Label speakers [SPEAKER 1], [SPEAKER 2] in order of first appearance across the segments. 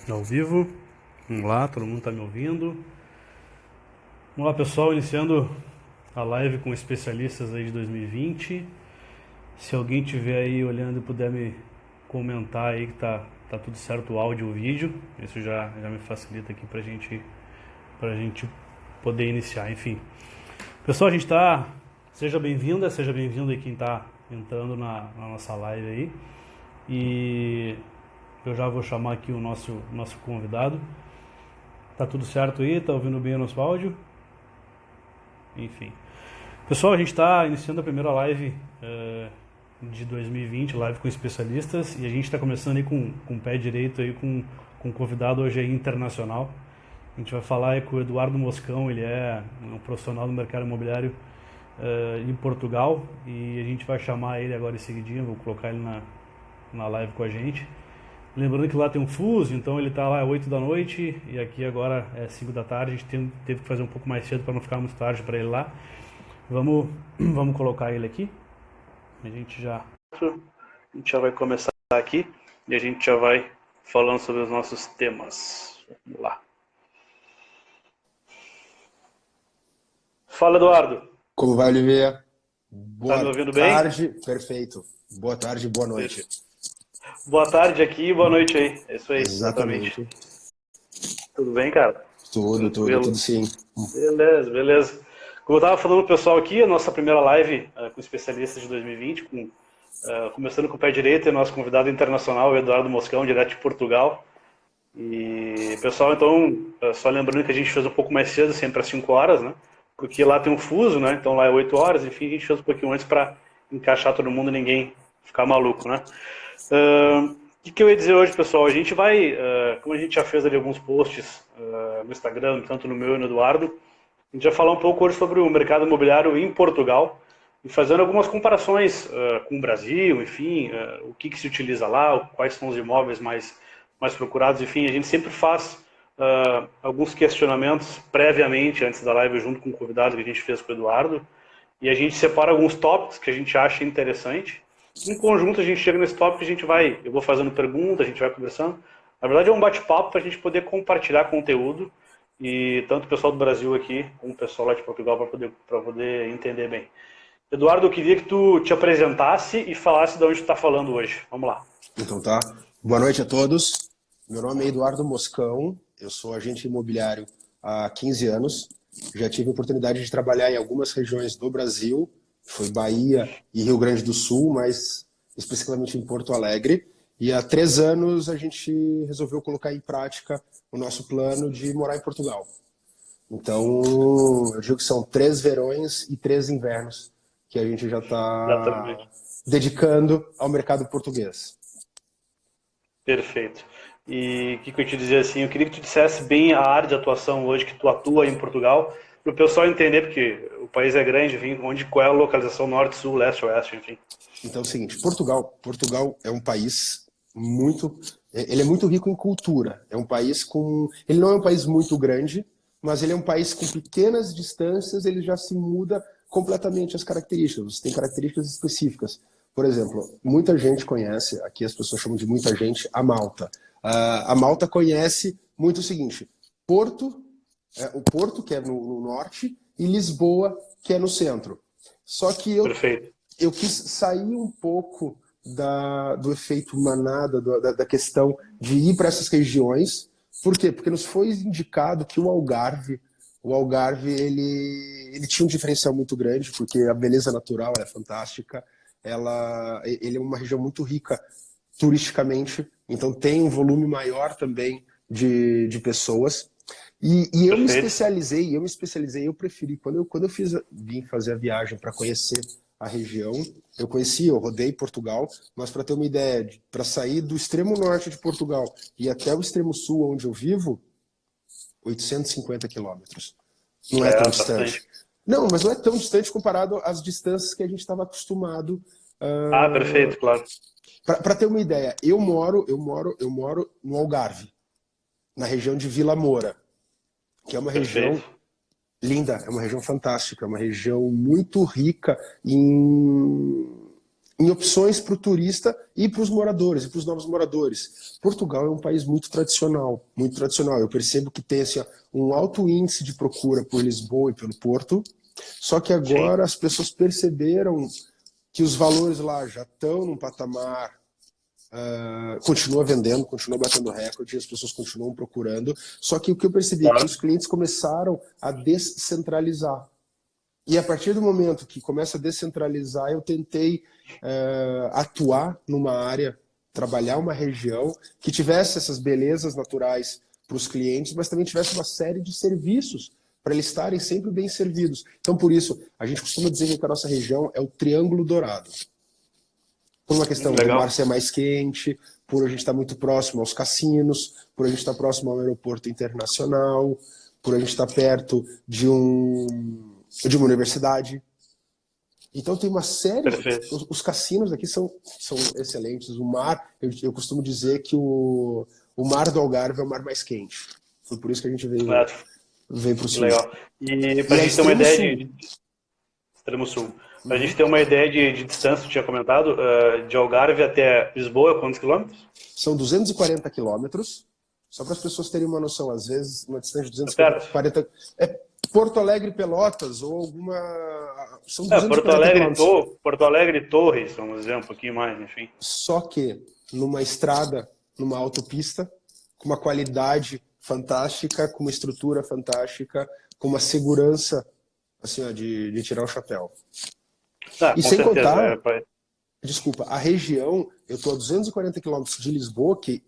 [SPEAKER 1] Ao vivo. Vamos lá, todo mundo está me ouvindo. Vamos lá, pessoal, iniciando a live com especialistas aí de 2020. Se alguém tiver aí olhando e puder me comentar aí que tá tudo certo o áudio e o vídeo, isso já me facilita aqui pra gente poder iniciar. Enfim, pessoal, a gente tá. Seja bem-vinda, seja bem-vindo aí quem tá entrando na nossa live aí. E eu já vou chamar aqui o nosso convidado. Tá tudo certo aí? Tá ouvindo bem o nosso áudio? Enfim. Pessoal, a gente está iniciando a primeira live de 2020, live com especialistas, e a gente está começando aí com o pé direito aí com um convidado hoje aí internacional. A gente vai falar aí com o Eduardo Moscão, ele é um profissional do mercado imobiliário em Portugal, e a gente vai chamar ele agora em seguidinho, vou colocar ele na live com a gente. Lembrando que lá tem um fuso, então ele está lá às 8 da noite e aqui agora é 5 da tarde. A gente teve que fazer um pouco mais cedo para não ficar muito tarde para ele lá. Vamos colocar ele aqui. A gente já vai começar aqui e a gente já vai falando sobre os nossos temas. Vamos lá. Fala, Eduardo.
[SPEAKER 2] Como vai, Oliveira?
[SPEAKER 1] Tá me
[SPEAKER 2] Boa
[SPEAKER 1] ouvindo bem?
[SPEAKER 2] tarde, perfeito. Boa tarde, boa noite.
[SPEAKER 1] Boa tarde aqui e boa noite aí. É isso aí, exatamente.
[SPEAKER 2] Exatamente.
[SPEAKER 1] Tudo bem, cara?
[SPEAKER 2] Tudo
[SPEAKER 1] Tranquilo?
[SPEAKER 2] sim.
[SPEAKER 1] Beleza, beleza. Como eu estava falando pro pessoal aqui, a nossa primeira live com especialistas de 2020, começando com o pé direito, é nosso convidado internacional, o Eduardo Moscão, direto de Portugal. E, pessoal, então, só lembrando que a gente fez um pouco mais cedo, sempre às 5 horas, né? Porque lá tem um fuso, né? Então lá é 8 horas, enfim, a gente fez um pouquinho antes para encaixar todo mundo e ninguém ficar maluco, né? O que eu ia dizer hoje, pessoal? A gente vai, como a gente já fez ali alguns posts no Instagram, tanto no meu e no Eduardo, a gente vai falar um pouco hoje sobre o mercado imobiliário em Portugal e fazendo algumas comparações com o Brasil, enfim, o que se utiliza lá, quais são os imóveis mais procurados, enfim, a gente sempre faz alguns questionamentos previamente, antes da live, junto com o convidado que a gente fez com o Eduardo, e a gente separa alguns tópicos que a gente acha interessante. Em conjunto a gente chega nesse tópico, eu vou fazendo perguntas, a gente vai conversando. Na verdade é um bate-papo para a gente poder compartilhar conteúdo e tanto o pessoal do Brasil aqui como o pessoal lá de Portugal para poder entender bem. Eduardo, eu queria que tu te apresentasse e falasse de onde tu está falando hoje. Vamos lá.
[SPEAKER 2] Então tá. Boa noite a todos. Meu nome é Eduardo Moscão, eu sou agente imobiliário há 15 anos. Já tive a oportunidade de trabalhar em algumas regiões do Brasil, foi Bahia e Rio Grande do Sul, mas especificamente em Porto Alegre. E há 3 anos a gente resolveu colocar em prática o nosso plano de morar em Portugal. Então, eu digo que são 3 verões e 3 invernos que a gente já está
[SPEAKER 1] Exatamente.
[SPEAKER 2] dedicando ao mercado português.
[SPEAKER 1] Perfeito. E o que eu ia te dizer assim, eu queria que tu dissesse bem a área de atuação hoje que tu atua em Portugal, para o pessoal entender, porque o país é grande, enfim, qual é a localização norte, sul, leste, oeste, enfim.
[SPEAKER 2] Então é o seguinte, Portugal é um país muito, ele é muito rico em cultura. É um país com, ele não é um país muito grande, mas ele é um país com pequenas distâncias, ele já se muda completamente as características. Tem características específicas. Por exemplo, muita gente conhece, aqui as pessoas chamam de muita gente, a Malta. A Malta conhece muito o seguinte: Porto, o Porto, que é no norte, e Lisboa, que é no centro. Só que
[SPEAKER 1] Perfeito.
[SPEAKER 2] eu quis sair um pouco do efeito manada, da questão de ir para essas regiões. Por quê? Porque nos foi indicado que o Algarve ele tinha um diferencial muito grande, porque a beleza natural é fantástica, ele é uma região muito rica turisticamente, então tem um volume maior também de pessoas. E
[SPEAKER 1] Perfeito.
[SPEAKER 2] eu preferi, vim fazer a viagem para conhecer a região, eu rodei Portugal, mas para ter uma ideia, para sair do extremo norte de Portugal e até o extremo sul, onde eu vivo, 850 quilômetros. Não é tão
[SPEAKER 1] É,
[SPEAKER 2] distante.
[SPEAKER 1] bastante.
[SPEAKER 2] Não, mas não é tão distante comparado às distâncias que a gente estava acostumado.
[SPEAKER 1] Ah, perfeito, claro.
[SPEAKER 2] Para ter uma ideia, eu moro no Algarve, na região de Vila Moura, que é uma
[SPEAKER 1] Perfeito.
[SPEAKER 2] região linda, é uma região fantástica, é uma região muito rica em, em opções para o turista e para os moradores, e para os novos moradores. Portugal é um país muito tradicional, muito tradicional. Eu percebo que tem assim, ó, um alto índice de procura por Lisboa e pelo Porto, só que
[SPEAKER 1] Sim.
[SPEAKER 2] agora as pessoas perceberam que os valores lá já estão num patamar, continua vendendo, continua batendo recorde, as pessoas continuam procurando, só que o que eu percebi é que
[SPEAKER 1] Claro.
[SPEAKER 2] os clientes começaram a descentralizar. E a partir do momento que começa a descentralizar, eu tentei atuar numa área, trabalhar uma região que tivesse essas belezas naturais para os clientes, mas também tivesse uma série de serviços para eles estarem sempre bem servidos. Então, por isso, a gente costuma dizer que a nossa região é o Triângulo Dourado. Por uma questão do mar
[SPEAKER 1] Legal.
[SPEAKER 2] ser mais quente, por a gente estar muito próximo aos cassinos, por a gente estar próximo ao aeroporto internacional, por a gente estar perto de uma universidade. Então tem uma série.
[SPEAKER 1] Perfeito.
[SPEAKER 2] Os cassinos aqui são excelentes. O mar, eu costumo dizer que o mar do Algarve é o mar mais quente. Foi por isso que a gente
[SPEAKER 1] Certo.
[SPEAKER 2] veio para o sul.
[SPEAKER 1] Legal. E para
[SPEAKER 2] E
[SPEAKER 1] a
[SPEAKER 2] é
[SPEAKER 1] gente ter uma
[SPEAKER 2] extremo
[SPEAKER 1] ideia
[SPEAKER 2] sul.
[SPEAKER 1] de Extremo Sul. Para a gente ter uma ideia de distância, tu tinha comentado, de Algarve até Lisboa, quantos quilômetros?
[SPEAKER 2] São 240 quilômetros. Só para as pessoas terem uma noção, às vezes uma distância de
[SPEAKER 1] É perto.
[SPEAKER 2] 240 é Porto Alegre Pelotas ou alguma. São
[SPEAKER 1] Porto
[SPEAKER 2] 240
[SPEAKER 1] Alegre,
[SPEAKER 2] quilômetros.
[SPEAKER 1] Porto Alegre Torres, vamos dizer, um pouquinho mais, enfim.
[SPEAKER 2] Só que numa estrada, numa autopista, com uma qualidade fantástica, com uma estrutura fantástica, com uma segurança assim, ó, de tirar o chapéu.
[SPEAKER 1] Ah,
[SPEAKER 2] E
[SPEAKER 1] com
[SPEAKER 2] sem
[SPEAKER 1] certeza.
[SPEAKER 2] contar, desculpa, a região, eu estou a 240 quilômetros de Lisboa, que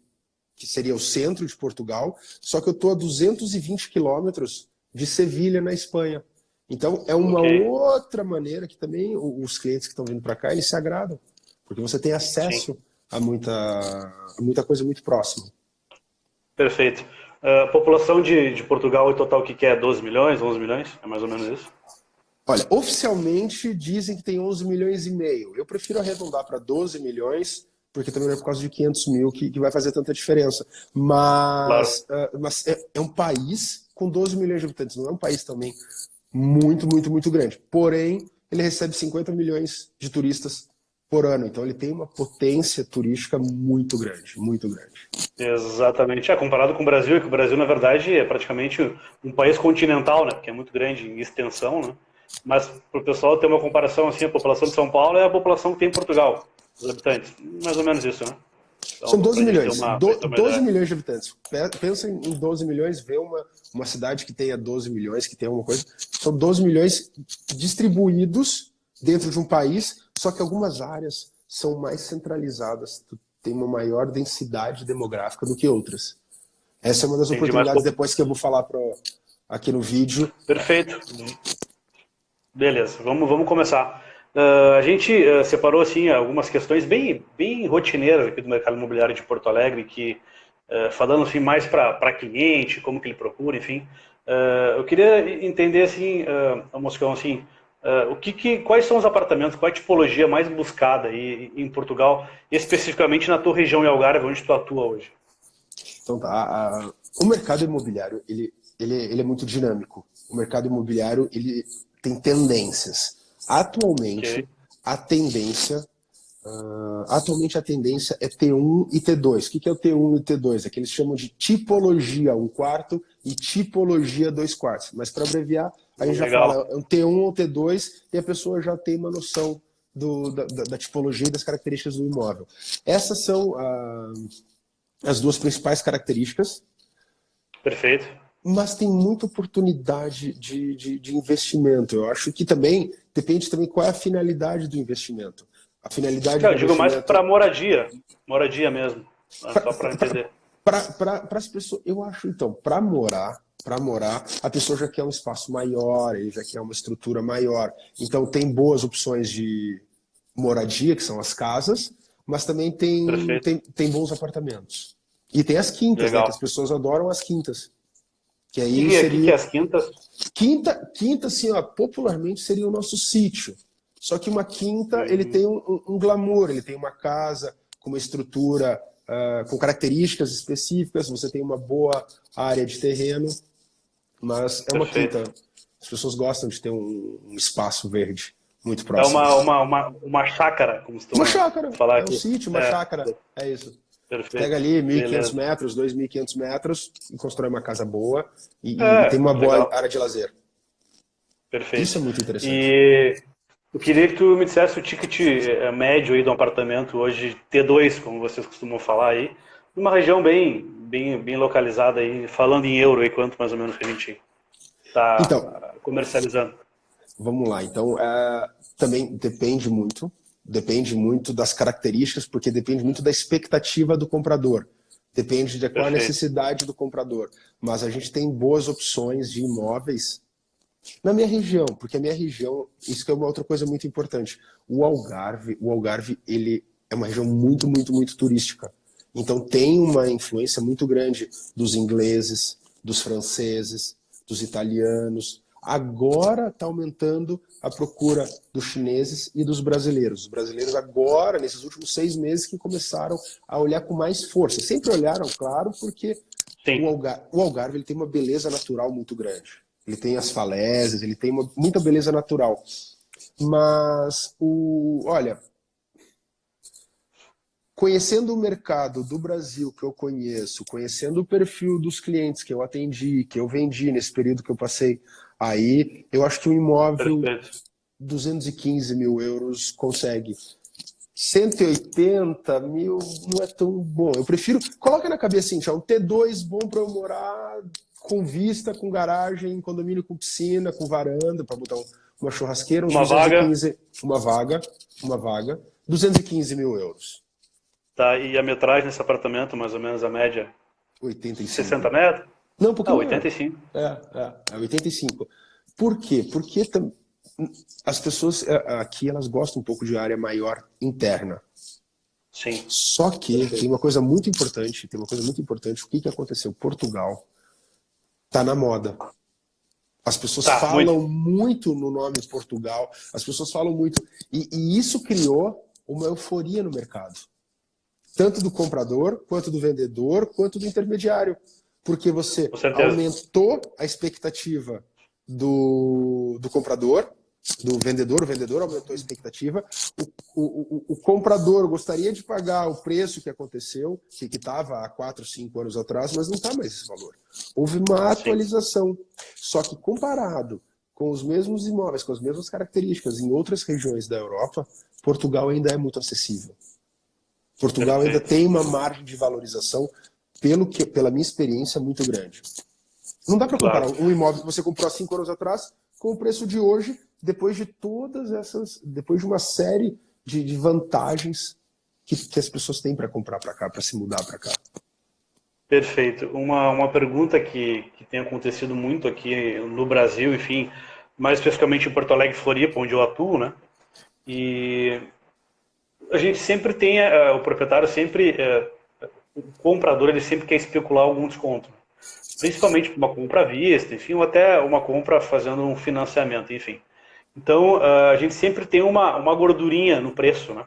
[SPEAKER 2] seria o centro de Portugal, só que eu estou a 220 quilômetros de Sevilha, na Espanha. Então, é uma
[SPEAKER 1] Ok,
[SPEAKER 2] outra maneira que também os clientes que estão vindo para cá, eles se agradam, porque você tem
[SPEAKER 1] sim,
[SPEAKER 2] acesso a muita coisa muito próxima.
[SPEAKER 1] perfeito. A população de Portugal, em total, o que é? 12 milhões, 11 milhões? É mais ou menos isso?
[SPEAKER 2] Olha, oficialmente dizem que tem 11 milhões e meio. Eu prefiro arredondar para 12 milhões, porque também não é por causa de 500 mil que vai fazer tanta diferença.
[SPEAKER 1] Claro,
[SPEAKER 2] Mas é um país com 12 milhões de habitantes, não é um país também muito, muito, muito grande. Porém, ele recebe 50 milhões de turistas por ano, então ele tem uma potência turística muito grande, muito grande.
[SPEAKER 1] exatamente. Comparado com o Brasil, que o Brasil, na verdade, é praticamente um país continental, né? Porque é muito grande em extensão, né? Mas, para o pessoal ter uma comparação, assim, a população de São Paulo é a população que tem em Portugal, os habitantes. Mais ou menos isso, né?
[SPEAKER 2] São
[SPEAKER 1] Então, para
[SPEAKER 2] 12
[SPEAKER 1] a gente ter
[SPEAKER 2] milhões.
[SPEAKER 1] uma, pra gente ter uma
[SPEAKER 2] 12
[SPEAKER 1] ideia.
[SPEAKER 2] milhões de habitantes. Pensa em 12 milhões, vê uma cidade que tenha 12 milhões, que tenha alguma coisa. São 12 milhões distribuídos dentro de um país, só que algumas áreas são mais centralizadas, tem uma maior densidade demográfica do que outras. Essa é uma das
[SPEAKER 1] Entendi mais
[SPEAKER 2] oportunidades
[SPEAKER 1] pouco.
[SPEAKER 2] depois que eu vou falar aqui no vídeo.
[SPEAKER 1] Perfeito. Beleza, vamos começar. A gente separou assim algumas questões bem rotineiras aqui do mercado imobiliário de Porto Alegre, que falando assim mais para cliente, como que ele procura, enfim. Eu queria entender assim, Moscão, assim, quais são os apartamentos, qual é a tipologia mais buscada aí em Portugal, especificamente na tua região em Algarve, onde tu atua hoje?
[SPEAKER 2] Então tá, o mercado imobiliário ele é muito dinâmico. O mercado imobiliário ele tem tendências.
[SPEAKER 1] Ok,
[SPEAKER 2] Atualmente a tendência é T1 e T2. O que é o T1 e o T2? É que eles chamam de tipologia 1/4 e tipologia 2/4. Mas para abreviar, a gente já
[SPEAKER 1] legal,
[SPEAKER 2] fala é um T1 ou T2 e a pessoa já tem uma noção da tipologia e das características do imóvel. Essas são as duas principais características,
[SPEAKER 1] perfeito.
[SPEAKER 2] mas tem muita oportunidade de investimento. Eu acho que também depende também qual é a finalidade do investimento. A finalidade do
[SPEAKER 1] Eu digo mais
[SPEAKER 2] investimento
[SPEAKER 1] para moradia mesmo, né, só para entender.
[SPEAKER 2] para as pessoas, eu acho então, para morar, a pessoa já quer um espaço maior, ele já quer uma estrutura maior. Então tem boas opções de moradia, que são as casas, mas também tem,
[SPEAKER 1] Perfeito,
[SPEAKER 2] tem, tem bons apartamentos. E tem as quintas, né? Que as
[SPEAKER 1] legal.
[SPEAKER 2] pessoas adoram as quintas. Que
[SPEAKER 1] O
[SPEAKER 2] aí
[SPEAKER 1] que é
[SPEAKER 2] seria.
[SPEAKER 1] as quintas?
[SPEAKER 2] Quinta, assim, ó, popularmente seria o nosso sítio. Só que uma quinta, ele
[SPEAKER 1] Hum,
[SPEAKER 2] tem um glamour, ele tem uma casa com uma estrutura, com características específicas, você tem uma boa área de terreno, mas é uma
[SPEAKER 1] perfeito.
[SPEAKER 2] quinta. As pessoas gostam de ter um espaço verde. muito
[SPEAKER 1] É
[SPEAKER 2] próximo.
[SPEAKER 1] uma chácara, como se
[SPEAKER 2] Uma
[SPEAKER 1] costuma
[SPEAKER 2] chácara,
[SPEAKER 1] falar
[SPEAKER 2] é um
[SPEAKER 1] aqui.
[SPEAKER 2] sítio, uma chácara, é isso. Pega
[SPEAKER 1] Perfeito.
[SPEAKER 2] ali 1.500
[SPEAKER 1] Beleza.
[SPEAKER 2] metros, 2.500 metros e constrói uma casa boa e tem
[SPEAKER 1] É,
[SPEAKER 2] uma boa
[SPEAKER 1] legal.
[SPEAKER 2] área de lazer. Isso
[SPEAKER 1] Perfeito.
[SPEAKER 2] é muito interessante.
[SPEAKER 1] E eu queria que tu me dissesse o ticket médio aí do apartamento hoje, T2, como vocês costumam falar aí, numa região bem localizada aí, falando em euro aí, quanto mais ou menos que a gente
[SPEAKER 2] Então,
[SPEAKER 1] está comercializando.
[SPEAKER 2] vamos lá. Então, também depende muito das características, porque depende muito da expectativa do comprador. Depende de qual a
[SPEAKER 1] Perfeito.
[SPEAKER 2] necessidade do comprador. Mas a gente tem boas opções de imóveis na minha região, porque a minha região, isso que é uma outra coisa muito importante. O Algarve, ele é uma região muito, muito, muito turística. Então tem uma influência muito grande dos ingleses, dos franceses, dos italianos. Agora está aumentando a procura dos chineses e dos brasileiros. Os brasileiros agora, nesses últimos 6 meses, que começaram a olhar com mais força. Sempre olharam, claro, porque
[SPEAKER 1] Sim.
[SPEAKER 2] o Algarve ele tem uma beleza natural muito grande. Ele tem as falésias, ele tem muita beleza natural. Mas, olha, conhecendo o mercado do Brasil que eu conheço, conhecendo o perfil dos clientes que eu atendi, que eu vendi nesse período que eu passei aí, eu acho que um imóvel
[SPEAKER 1] Perfeito.
[SPEAKER 2] 215 mil euros consegue. 180 mil não é tão bom. Eu prefiro. Coloca na cabeça assim, um T2 bom para eu morar com vista, com garagem, condomínio com piscina, com varanda, para botar uma churrasqueira, uns
[SPEAKER 1] Uma vaga,
[SPEAKER 2] 215, uma vaga, 215 mil euros.
[SPEAKER 1] tá? E a metragem nesse apartamento, mais ou menos a média, 60
[SPEAKER 2] 85.
[SPEAKER 1] metros?
[SPEAKER 2] Não, um
[SPEAKER 1] Ah,
[SPEAKER 2] pouquinho maior.
[SPEAKER 1] 85.
[SPEAKER 2] É 85. Por quê? Porque as pessoas aqui elas gostam um pouco de área maior interna.
[SPEAKER 1] Sim.
[SPEAKER 2] Só que tem
[SPEAKER 1] Perfeito.
[SPEAKER 2] uma coisa muito importante, o que aconteceu? Portugal está na moda. As pessoas
[SPEAKER 1] Tá, muito.
[SPEAKER 2] falam muito no nome Portugal, as pessoas falam muito, e isso criou uma euforia no mercado, tanto do comprador, quanto do vendedor, quanto do intermediário, porque você
[SPEAKER 1] Com certeza.
[SPEAKER 2] aumentou a expectativa do comprador, do vendedor, o vendedor aumentou a expectativa, o comprador gostaria de pagar o preço que aconteceu, que estava há 4, 5 anos atrás, mas não está mais esse valor. Houve uma
[SPEAKER 1] Sim.
[SPEAKER 2] atualização, só que comparado com os mesmos imóveis, com as mesmas características em outras regiões da Europa, Portugal ainda é muito acessível. Portugal ainda
[SPEAKER 1] Perfeito.
[SPEAKER 2] tem uma margem de valorização, pela minha experiência, muito grande. Não dá para comparar
[SPEAKER 1] Claro.
[SPEAKER 2] um imóvel que você comprou há 5 anos atrás com o preço de hoje, depois de uma série de vantagens que as pessoas têm para comprar para cá, para se mudar para cá.
[SPEAKER 1] Perfeito. Uma pergunta que tem acontecido muito aqui no Brasil, enfim, mais especificamente em Porto Alegre e Floripa, onde eu atuo, né? E a gente sempre tem, o proprietário sempre, o comprador, ele sempre quer especular algum desconto. Principalmente uma compra à vista, enfim, ou até uma compra fazendo um financiamento, enfim. Então, a gente sempre tem uma gordurinha no preço, né?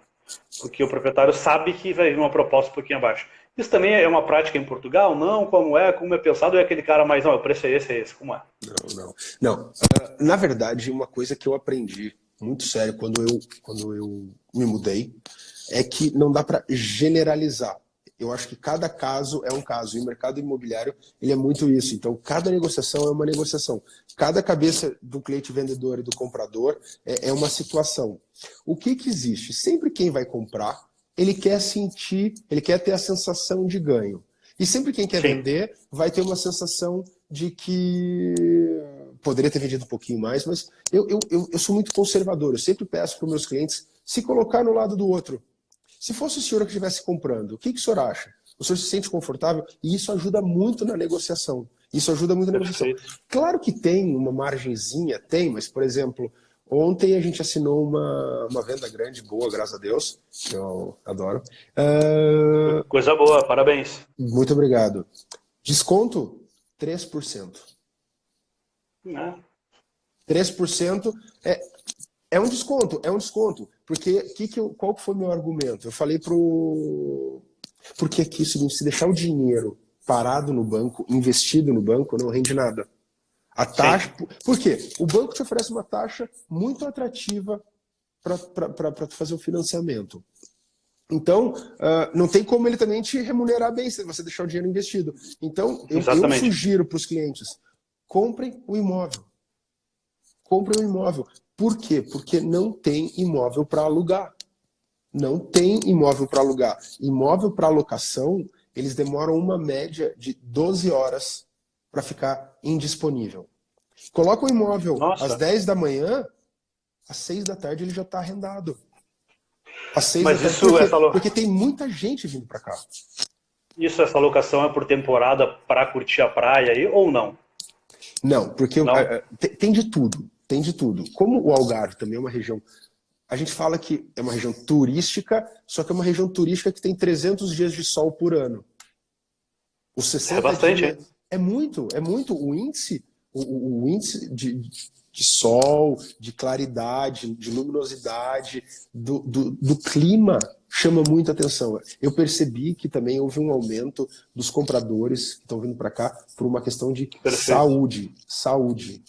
[SPEAKER 1] Porque o proprietário sabe que vai vir uma proposta um pouquinho abaixo. Isso também é uma prática em Portugal? Não, como é pensado? Ou é aquele cara mais, não, o preço é esse, como é?
[SPEAKER 2] Não. Na verdade, uma coisa que eu aprendi muito sério quando eu me mudei é que não dá para generalizar. Eu acho que cada caso é um caso. E o mercado imobiliário ele é muito isso. Então, cada negociação é uma negociação. Cada cabeça do cliente vendedor e do comprador é uma situação. O que existe? Sempre quem vai comprar, ele quer sentir, ele quer ter a sensação de ganho. E sempre quem quer
[SPEAKER 1] Sim,
[SPEAKER 2] vender vai ter uma sensação de que poderia ter vendido um pouquinho mais, mas eu sou muito conservador. Eu sempre peço para os meus clientes se colocar no lado do outro. Se fosse o senhor que estivesse comprando, o que o senhor acha? O senhor se sente confortável? E isso ajuda muito na negociação. Isso ajuda muito na negociação.
[SPEAKER 1] perfeito.
[SPEAKER 2] Claro que tem uma margenzinha, tem, mas, por exemplo, ontem a gente assinou uma venda grande, boa, graças a Deus, que eu adoro.
[SPEAKER 1] Coisa boa, parabéns.
[SPEAKER 2] Muito obrigado. Desconto, 3%.
[SPEAKER 1] Né?
[SPEAKER 2] 3% é um desconto, é um desconto. Porque qual que foi o meu argumento? Eu falei porque aqui, se deixar o dinheiro parado no banco, investido no banco, não rende nada. A
[SPEAKER 1] Sim,
[SPEAKER 2] taxa. Por quê? O banco te oferece uma taxa muito atrativa para fazer o financiamento. Então, não tem como ele também te remunerar bem se você deixar o dinheiro investido. Então, eu sugiro para os clientes, comprem o imóvel. Comprem o imóvel. Por quê? Porque não tem imóvel para alugar. Não tem imóvel para alugar. Imóvel para alocação, eles demoram uma média de 12 horas para ficar indisponível. Coloca o imóvel às 10 da manhã, às 6 da tarde ele já está arrendado. Às 6
[SPEAKER 1] Mas
[SPEAKER 2] da tarde, porque tem muita gente vindo para cá.
[SPEAKER 1] Essa locação é por temporada para curtir a praia aí ou não?
[SPEAKER 2] Não, porque não? Tem de tudo. Tem de tudo. Como o Algarve também é uma região... A gente fala que é uma região turística, só que é uma região turística que tem 300 dias de sol por ano. Os 60
[SPEAKER 1] bastante,
[SPEAKER 2] dias... É muito. O índice de sol, de claridade, de luminosidade, do clima chama muita atenção. Eu percebi que também houve um aumento dos compradores que estão vindo para cá por uma questão de saúde,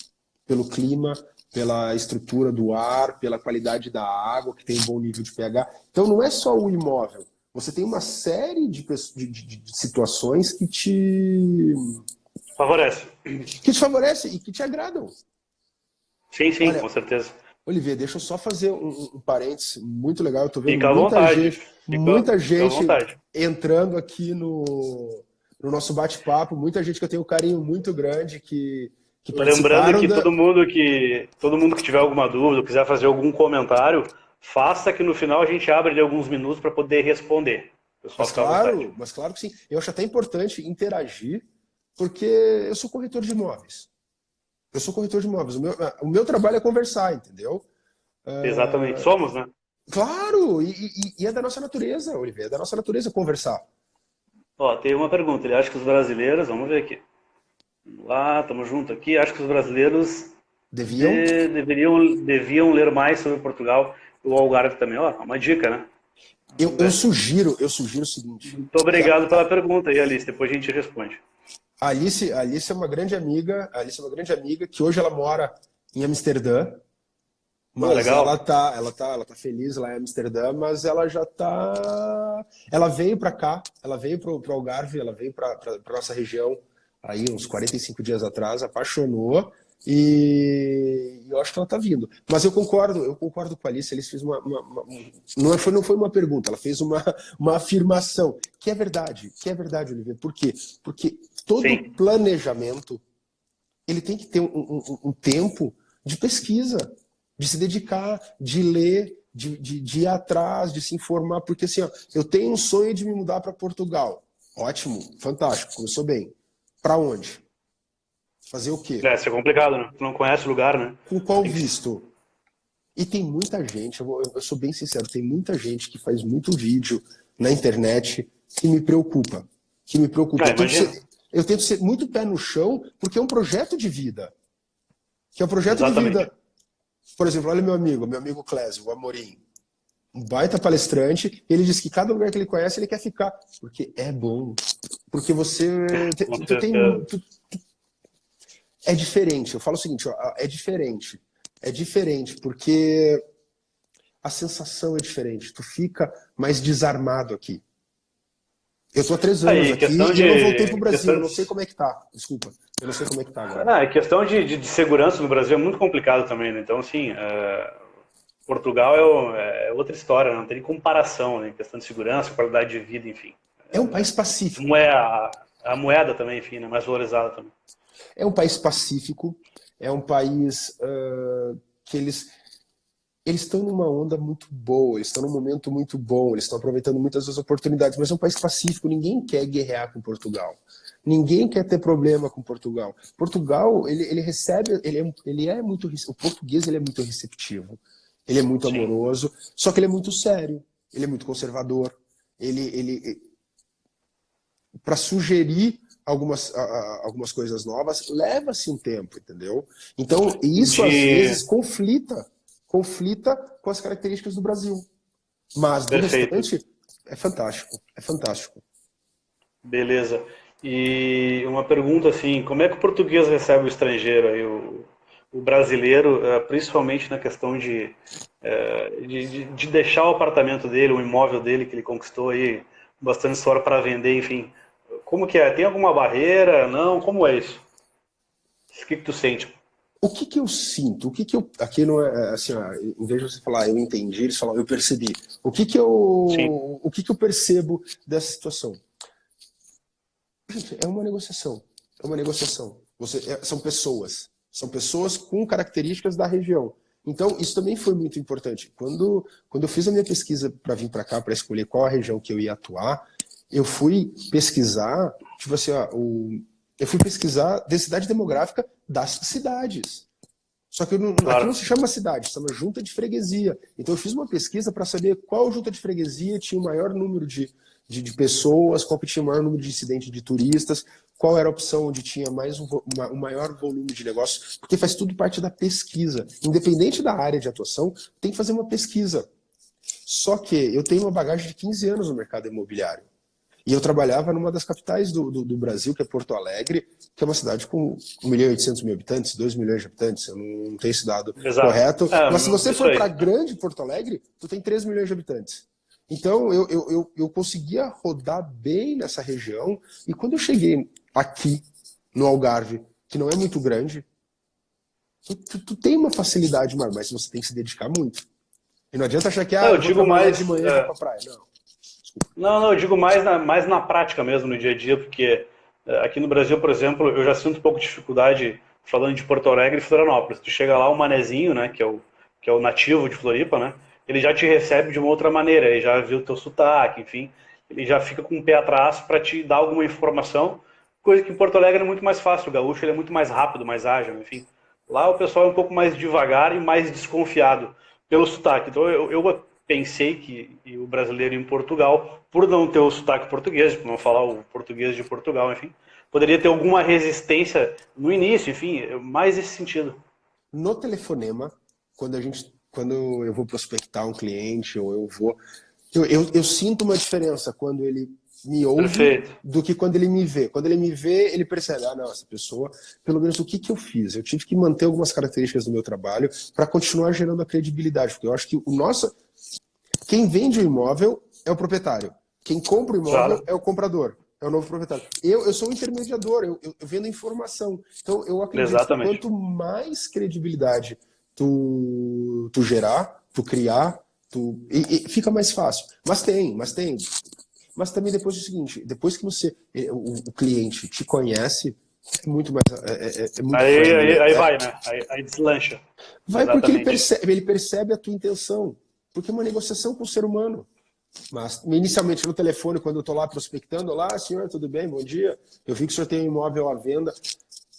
[SPEAKER 2] pelo clima, pela estrutura do ar, pela qualidade da água, que tem um bom nível de pH. Então não é só o imóvel, você tem uma série de situações que te favorece e que te agradam.
[SPEAKER 1] Sim, olha, com certeza.
[SPEAKER 2] Olivier, deixa eu só fazer um parênteses muito legal. Eu tô vendo
[SPEAKER 1] muita
[SPEAKER 2] gente entrando aqui no nosso bate-papo, muita gente que eu tenho um carinho muito grande que
[SPEAKER 1] lembrando que todo mundo que tiver alguma dúvida, ou quiser fazer algum comentário, faça que no final a gente abre ali alguns minutos para poder responder.
[SPEAKER 2] Mas claro que sim. Eu acho até importante interagir, porque eu sou corretor de imóveis. O meu trabalho é conversar, entendeu?
[SPEAKER 1] Exatamente. Somos, né?
[SPEAKER 2] Claro! E é da nossa natureza, Olivier. É da nossa natureza conversar.
[SPEAKER 1] Ó, tem uma pergunta. Ele acha que os brasileiros... Vamos ver aqui. Vamos lá, estamos juntos aqui. Acho que os brasileiros deviam ler mais sobre Portugal. O Algarve também. Ó, uma dica, né?
[SPEAKER 2] Eu sugiro o seguinte.
[SPEAKER 1] Muito obrigado pela pergunta aí, Alice. Depois a gente responde.
[SPEAKER 2] A Alice é uma grande amiga. Que hoje ela mora em Amsterdã. Mas
[SPEAKER 1] legal.
[SPEAKER 2] ela tá feliz lá em Amsterdã, mas ela já tá... Ela veio para cá, ela veio pro Algarve, ela veio para nossa região aí uns 45 dias atrás, apaixonou e eu acho que ela tá vindo. Mas eu concordo com a Alice, eles fez não foi uma pergunta, ela fez uma afirmação, que é verdade, Olivier. Por quê? Porque todo planejamento, ele tem que ter um tempo de pesquisa, de se dedicar, de ler, de ir atrás, de se informar, porque assim, ó, eu tenho um sonho de me mudar para Portugal. Ótimo, fantástico, começou bem. Para onde? Fazer o quê?
[SPEAKER 1] Isso é complicado, né? Tu não conhece o lugar, né?
[SPEAKER 2] Com qual visto? E tem muita gente, eu sou bem sincero, tem muita gente que faz muito vídeo na internet que me preocupa. Eu tento ser muito pé no chão, porque é um projeto de vida. Que é um projeto de vida. Por exemplo, olha meu amigo Clésio, o Amorim. Um baita palestrante, ele diz que cada lugar que ele conhece, ele quer ficar. Porque é bom. Porque você é diferente. Eu falo o seguinte, ó, é diferente. É diferente, porque a sensação é diferente. Tu fica mais desarmado aqui. Eu tô há 3 anos aqui e eu não voltei pro Brasil. Eu não sei como é que tá. Desculpa. Eu não sei como é que tá agora.
[SPEAKER 1] A questão de segurança no Brasil é muito complicado também, né? Então, assim, Portugal é outra história, não tem comparação, né? Em questão de segurança, qualidade de vida, enfim.
[SPEAKER 2] É um país pacífico.
[SPEAKER 1] Não é a moeda também, enfim, né? Mais valorizada também.
[SPEAKER 2] É um país pacífico, é um país que eles estão numa onda muito boa, eles estão num momento muito bom, eles estão aproveitando muitas das oportunidades, mas é um país pacífico, ninguém quer guerrear com Portugal. Ninguém quer ter problema com Portugal. Portugal, ele recebe, ele é muito, o português ele é muito receptivo, ele é muito amoroso, só que ele é muito sério, ele é muito conservador, ele para sugerir algumas coisas novas, leva-se um tempo, entendeu? Então, isso às vezes conflita com as características do Brasil. Mas do restante, é fantástico.
[SPEAKER 1] Beleza. E uma pergunta assim, como é que o português recebe o estrangeiro aí? o brasileiro, principalmente na questão de deixar o apartamento dele, o imóvel dele que ele conquistou aí, bastante história para vender, enfim. Como que é? Tem alguma barreira? Não? Como é isso? O que tu sente?
[SPEAKER 2] O que que eu sinto? O que que eu. Aqui não é assim, ó, em vez de você falar eu entendi, eles falam eu percebi. O que que eu,
[SPEAKER 1] Sim,
[SPEAKER 2] o que que eu percebo dessa situação? Gente, é uma negociação. É uma negociação. São pessoas. São pessoas com características da região. Então, isso também foi muito importante. Quando eu fiz a minha pesquisa para vir para cá, para escolher qual a região que eu ia atuar, eu fui pesquisar, tipo assim, ó, eu fui pesquisar densidade demográfica das cidades. Só que aqui não
[SPEAKER 1] claro.
[SPEAKER 2] se chama cidade, se chama junta de freguesia. Então eu fiz uma pesquisa para saber qual junta de freguesia tinha o maior número de pessoas, qual que tinha o maior número de incidentes de turistas, qual era a opção onde tinha mais um maior volume de negócios, porque faz tudo parte da pesquisa. Independente da área de atuação, tem que fazer uma pesquisa. Só que eu tenho uma bagagem de 15 anos no mercado imobiliário. E eu trabalhava numa das capitais do Brasil, que é Porto Alegre, que é uma cidade com 1.800.000 habitantes, 2 milhões de habitantes, eu não tenho esse dado
[SPEAKER 1] Exato.
[SPEAKER 2] correto. Mas se você
[SPEAKER 1] Isso
[SPEAKER 2] for
[SPEAKER 1] aí.
[SPEAKER 2] para grande Porto Alegre, tu tem 3 milhões de habitantes. Então eu conseguia rodar bem nessa região, e quando eu cheguei aqui, no Algarve, que não é muito grande, tu tem uma facilidade maior, mas você tem que se dedicar muito. E não adianta achar que
[SPEAKER 1] Não, eu
[SPEAKER 2] eu vou
[SPEAKER 1] digo
[SPEAKER 2] trabalhar de
[SPEAKER 1] mais.
[SPEAKER 2] manhã e vou pra praia. Não.
[SPEAKER 1] Não, eu digo mais na prática mesmo, no dia a dia, porque aqui no Brasil, por exemplo, eu já sinto um pouco de dificuldade falando de Porto Alegre e Florianópolis. Tu chega lá, o manezinho, né, que é o nativo de Floripa, né, ele já te recebe de uma outra maneira, ele já viu o teu sotaque, enfim, ele já fica com o pé atrás para te dar alguma informação, coisa que em Porto Alegre é muito mais fácil, o gaúcho ele é muito mais rápido, mais ágil, enfim. Lá o pessoal é um pouco mais devagar e mais desconfiado pelo sotaque. Então eu pensei que o brasileiro em Portugal, por não ter o sotaque português, por não falar o português de Portugal, enfim, poderia ter alguma resistência no início, enfim, mais esse sentido.
[SPEAKER 2] No telefonema, quando eu vou prospectar um cliente ou eu sinto uma diferença quando ele me ouve
[SPEAKER 1] Perfeito.
[SPEAKER 2] do que quando ele me vê. Quando ele me vê, ele percebe, ah, não, essa pessoa, pelo menos o que que eu fiz? Eu tive que manter algumas características do meu trabalho para continuar gerando a credibilidade, porque eu acho que quem vende o imóvel é o proprietário. Quem compra o imóvel
[SPEAKER 1] Claro.
[SPEAKER 2] é o comprador, é o novo proprietário. Eu sou um intermediador, eu vendo informação. Então, eu acredito que
[SPEAKER 1] Exatamente.
[SPEAKER 2] quanto mais credibilidade tu gerar, tu criar, e fica mais fácil. Mas tem. Mas também depois é o seguinte, depois que o cliente te conhece, é muito mais, é muito
[SPEAKER 1] Aí,
[SPEAKER 2] friendly.
[SPEAKER 1] aí, aí vai, né? Aí deslancha.
[SPEAKER 2] Vai porque
[SPEAKER 1] Exatamente.
[SPEAKER 2] ele percebe a tua intenção. Porque é uma negociação com o ser humano. Mas, inicialmente, no telefone, quando eu estou lá prospectando, olá, senhor, tudo bem? Bom dia. Eu vi que o senhor tem um imóvel à venda.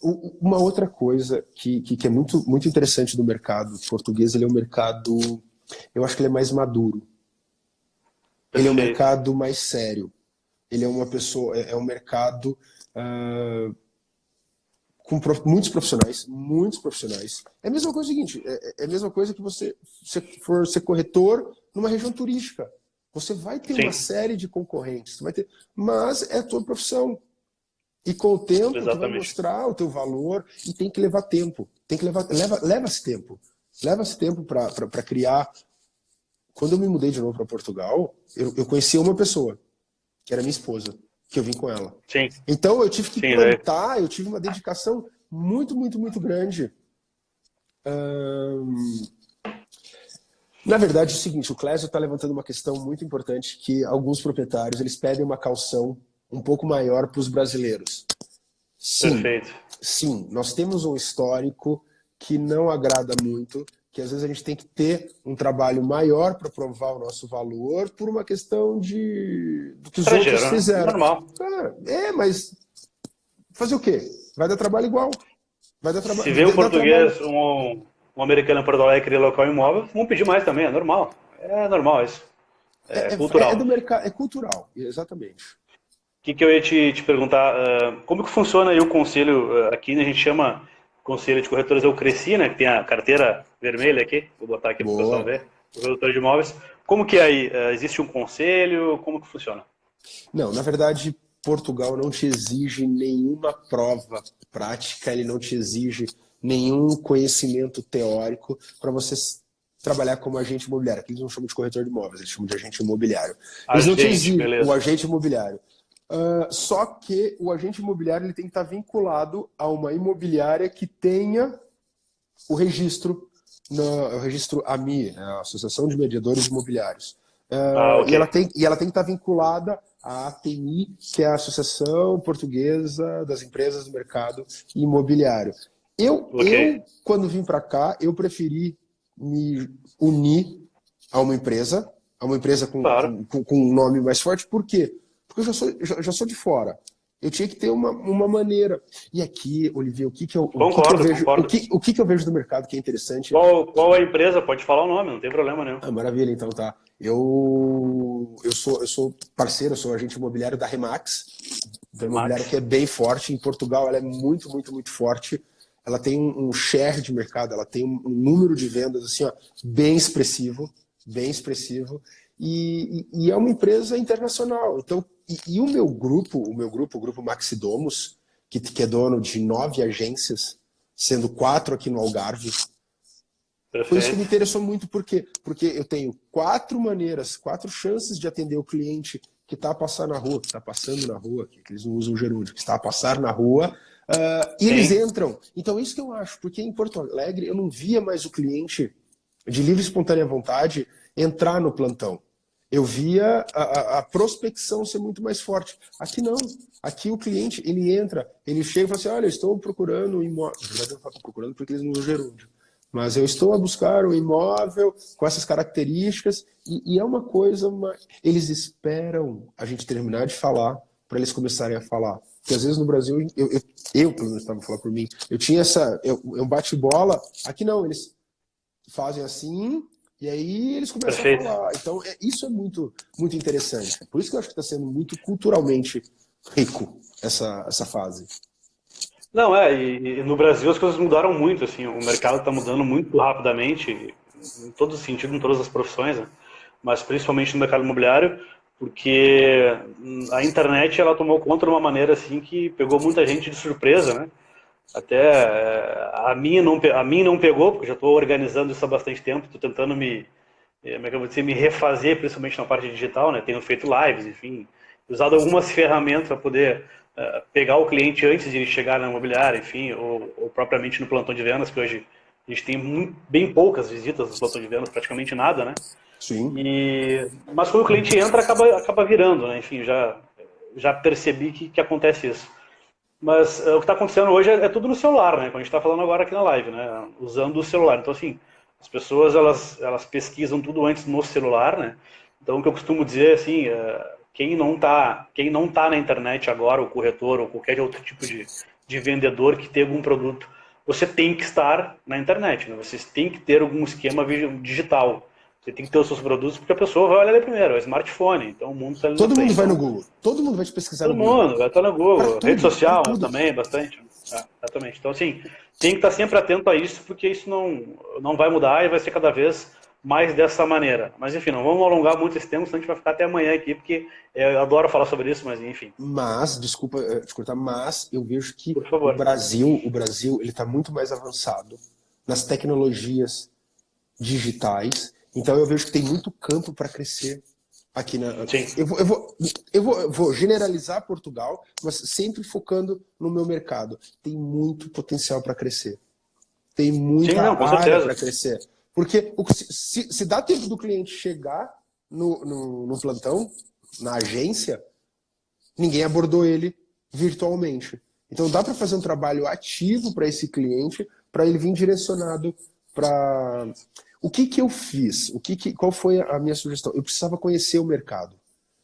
[SPEAKER 2] Uma outra coisa que é muito, muito interessante do mercado português, ele é um mercado, eu acho que ele é mais maduro. Ele é um
[SPEAKER 1] Perfeito.
[SPEAKER 2] mercado mais sério. Ele é uma pessoa, é um mercado com muitos profissionais, muitos profissionais. É a mesma coisa seguinte, é a mesma coisa que você for ser corretor numa região turística. Você vai ter uma
[SPEAKER 1] Sim,
[SPEAKER 2] série de concorrentes, mas é a tua profissão. E com o tempo tu vai
[SPEAKER 1] exatamente.
[SPEAKER 2] mostrar o teu valor e tem que levar tempo. Tem que leva-se tempo. Leva-se tempo para criar. Quando eu me mudei de novo para Portugal, eu conheci uma pessoa, que era minha esposa, que eu vim com ela.
[SPEAKER 1] Sim,
[SPEAKER 2] Então eu tive que
[SPEAKER 1] sim, daí.
[SPEAKER 2] plantar, eu tive uma dedicação muito, muito, muito grande. Na verdade, é o seguinte, o Clésio está levantando uma questão muito importante que alguns proprietários eles pedem uma caução um pouco maior para os brasileiros. Sim,
[SPEAKER 1] Perfeito.
[SPEAKER 2] sim, nós temos um histórico que não agrada muito, que às vezes a gente tem que ter um trabalho maior para provar o nosso valor por uma questão do que os outros
[SPEAKER 1] Estrangeiro, né?
[SPEAKER 2] fizeram.
[SPEAKER 1] Normal.
[SPEAKER 2] Mas fazer o quê? Vai dar trabalho igual. Vai dar,
[SPEAKER 1] Se vê um
[SPEAKER 2] dá trabalho.
[SPEAKER 1] português, um americano em Porto Alegre querer local imóvel, vão pedir mais também, é normal. É normal isso. É
[SPEAKER 2] É
[SPEAKER 1] cultural.
[SPEAKER 2] do mercado, é cultural, exatamente.
[SPEAKER 1] O que eu ia te perguntar, como que funciona aí o conselho, aqui a gente chama conselho de corretores, eu cresci, né, que tem a carteira vermelha aqui, vou botar aqui para o pessoal
[SPEAKER 2] Boa.
[SPEAKER 1] ver, o corretor de imóveis. Como que é aí? Existe um conselho? Como que funciona?
[SPEAKER 2] Não, na verdade, Portugal não te exige nenhuma prova prática, ele não te exige nenhum conhecimento teórico para você trabalhar como agente imobiliário. Aqui eles não chamam de corretor de imóveis, eles chamam de agente imobiliário. Eles não te exigem o agente imobiliário. Só que o agente imobiliário ele tem que estar vinculado a uma imobiliária que tenha o registro, o registro AMI, a Associação de Mediadores Imobiliários.
[SPEAKER 1] Ok.
[SPEAKER 2] E ela tem que estar vinculada à APMI, que é a Associação Portuguesa das Empresas do Mercado Imobiliário. Eu quando vim para cá, eu preferi me unir a uma empresa
[SPEAKER 1] Claro.
[SPEAKER 2] com um nome mais forte. Por quê? Porque eu já sou de fora. Eu tinha que ter uma maneira. E aqui, Olivier, o que eu vejo do mercado que é interessante?
[SPEAKER 1] Qual a empresa? Pode falar o nome, não tem problema nenhum.
[SPEAKER 2] Maravilha, então tá. Eu sou parceiro, eu sou agente imobiliário da Remax, uma imobiliária que é bem forte. Em Portugal ela é muito, muito, muito forte. Ela tem um share de mercado, ela tem um número de vendas assim, ó, bem expressivo, bem expressivo. E é uma empresa internacional. Então, o meu grupo, o grupo Maxidomos, que é dono de 9 agências, sendo 4 aqui no Algarve.
[SPEAKER 1] Perfeito.
[SPEAKER 2] Foi isso que me interessou muito, por quê? Porque eu tenho 4 maneiras, 4 chances de atender o cliente que está a passar na rua, que está passando na rua, que eles não usam gerúndio, que está a passar na rua, e eles entram. Então, isso que eu acho, porque em Porto Alegre eu não via mais o cliente de livre e espontânea vontade entrar no plantão. Eu via a prospecção ser muito mais forte. Aqui não. Aqui o cliente, ele entra, ele chega e fala assim, olha, eu estou procurando um imóvel. Na verdade, eu não estou procurando porque eles não usam gerúndio. Mas eu estou a buscar um imóvel com essas características e é uma coisa... Eles esperam a gente terminar de falar para eles começarem a falar. Porque às vezes no Brasil, eu pelo menos estava falando por mim, eu tinha um bate-bola. Aqui não, eles fazem assim... E aí eles começam a falar. Então, isso é muito, muito interessante. Por isso que eu acho que está sendo muito culturalmente rico essa fase.
[SPEAKER 1] Não, e no Brasil as coisas mudaram muito, assim, o mercado está mudando muito rapidamente, em todos os sentidos, em todas as profissões, né? Mas principalmente no mercado imobiliário, porque a internet ela tomou conta de uma maneira assim que pegou muita gente de surpresa, né? Até a mim não pegou, porque já estou organizando isso há bastante tempo, estou tentando como é que eu vou dizer, me refazer, principalmente na parte digital, né? Tenho feito lives, enfim, usado algumas ferramentas para poder pegar o cliente antes de ele chegar na imobiliária, enfim, ou propriamente no plantão de vendas, que hoje a gente tem bem poucas visitas no plantão de vendas, praticamente nada, né?
[SPEAKER 2] Sim.
[SPEAKER 1] Mas quando o cliente entra, acaba virando, né? Enfim, já percebi que acontece isso. Mas o que está acontecendo hoje é tudo no celular, né? Como a gente está falando agora aqui na live, né? Usando o celular. Então, assim, as pessoas elas pesquisam tudo antes no celular, né? Então, o que eu costumo dizer, assim, quem não tá na internet agora, o corretor ou qualquer outro tipo de vendedor que tem algum produto, você tem que estar na internet, né? Você tem que ter algum esquema digital. Você tem que ter os seus produtos porque a pessoa vai olhar ali primeiro, é o smartphone, então o mundo está ali na
[SPEAKER 2] Todo
[SPEAKER 1] frente.
[SPEAKER 2] mundo vai
[SPEAKER 1] Então,
[SPEAKER 2] no Google. Todo mundo vai te pesquisar
[SPEAKER 1] todo
[SPEAKER 2] no Google.
[SPEAKER 1] mundo, vai estar no
[SPEAKER 2] Para
[SPEAKER 1] Google, rede
[SPEAKER 2] tudo,
[SPEAKER 1] social
[SPEAKER 2] tudo.
[SPEAKER 1] também, bastante. Exatamente. Então, assim, tem que estar sempre atento a isso, porque isso não vai mudar e vai ser cada vez mais dessa maneira. Mas, enfim, não vamos alongar muito esse tempo, senão a gente vai ficar até amanhã aqui, porque eu adoro falar sobre isso, mas enfim.
[SPEAKER 2] Mas, desculpa te cortar, mas eu vejo que
[SPEAKER 1] Por favor.
[SPEAKER 2] o Brasil ele está muito mais avançado nas tecnologias digitais. Então eu vejo que tem muito campo para crescer aqui na.
[SPEAKER 1] Sim.
[SPEAKER 2] Eu vou generalizar Portugal, mas sempre focando no meu mercado. Tem muito potencial para crescer. Tem muita área para crescer. Porque se dá tempo do cliente chegar no plantão, na agência, ninguém abordou ele virtualmente. Então dá para fazer um trabalho ativo para esse cliente, para ele vir direcionado para... O que eu fiz? Qual foi a minha sugestão? Eu precisava conhecer o mercado.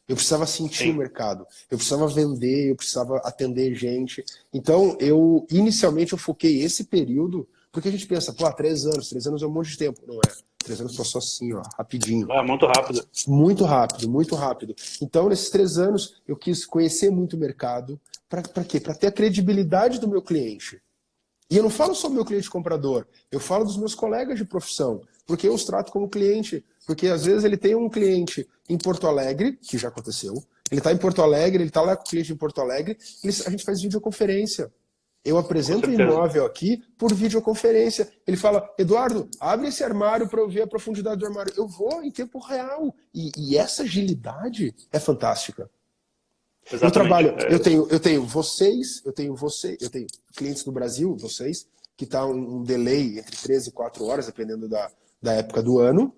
[SPEAKER 2] Eu precisava sentir o mercado. Eu precisava vender, eu precisava atender gente. Então, inicialmente eu foquei esse período, porque a gente pensa, pô, 3 anos é um monte de tempo. Não é. 3 anos passou assim, ó, rapidinho.
[SPEAKER 1] É muito rápido.
[SPEAKER 2] Muito rápido, muito rápido. Então, nesses 3 anos, eu quis conhecer muito o mercado. Para quê? Para ter a credibilidade do meu cliente. E eu não falo só do meu cliente comprador, eu falo dos meus colegas de profissão, porque eu os trato como cliente. Porque às vezes ele tem um cliente em Porto Alegre, que já aconteceu, ele está em Porto Alegre, ele está lá com o cliente em Porto Alegre, a gente faz videoconferência. Eu apresento o imóvel aqui por videoconferência. Ele fala, Eduardo, abre esse armário para eu ver a profundidade do armário. Eu vou em tempo real. E essa agilidade é fantástica.
[SPEAKER 1] Exatamente.
[SPEAKER 2] Eu trabalho, eu tenho vocês, eu tenho clientes do Brasil, vocês, que está um delay entre 13 e 4 horas, dependendo da época do ano.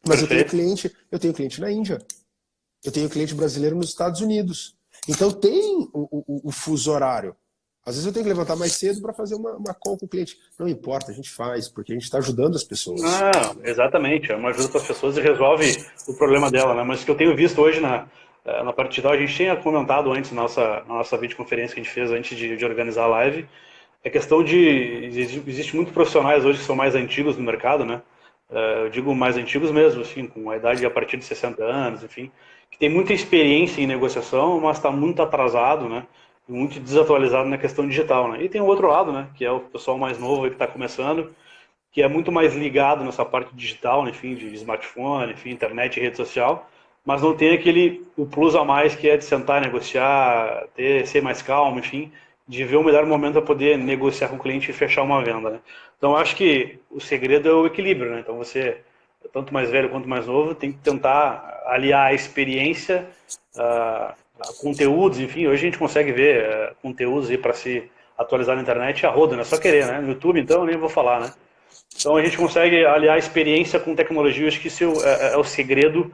[SPEAKER 2] Mas eu tenho cliente na Índia. Eu tenho cliente brasileiro nos Estados Unidos. Então tem o fuso horário. Às vezes eu tenho que levantar mais cedo para fazer uma call com o cliente. Não importa, a gente faz, porque a gente está ajudando as pessoas.
[SPEAKER 1] Não, exatamente. É uma ajuda para as pessoas e resolve o problema dela, né? Mas o que eu tenho visto hoje na parte digital, a gente tinha comentado antes na nossa videoconferência que a gente fez antes de organizar a live, é questão existe muitos profissionais hoje que são mais antigos no mercado, né? Eu digo mais antigos mesmo, assim, com a idade a partir de 60 anos, enfim, que tem muita experiência em negociação, mas está muito atrasado, né? Muito desatualizado na questão digital, né? E tem o outro lado, né? Que é o pessoal mais novo que está começando, que é muito mais ligado nessa parte digital, né? Enfim, de smartphone, enfim, internet e rede social, mas não tem o plus a mais que é de sentar, negociar, ser mais calmo, enfim, de ver o melhor momento para poder negociar com o cliente e fechar uma venda, né? Então, eu acho que o segredo é o equilíbrio, né? Então, você, tanto mais velho quanto mais novo, tem que tentar aliar a experiência, conteúdos, enfim. Hoje a gente consegue ver conteúdos aí para se atualizar na internet a roda, né? É só querer, né? No YouTube, então, eu nem vou falar, né? Então, a gente consegue aliar a experiência com tecnologia. Eu acho que isso é o segredo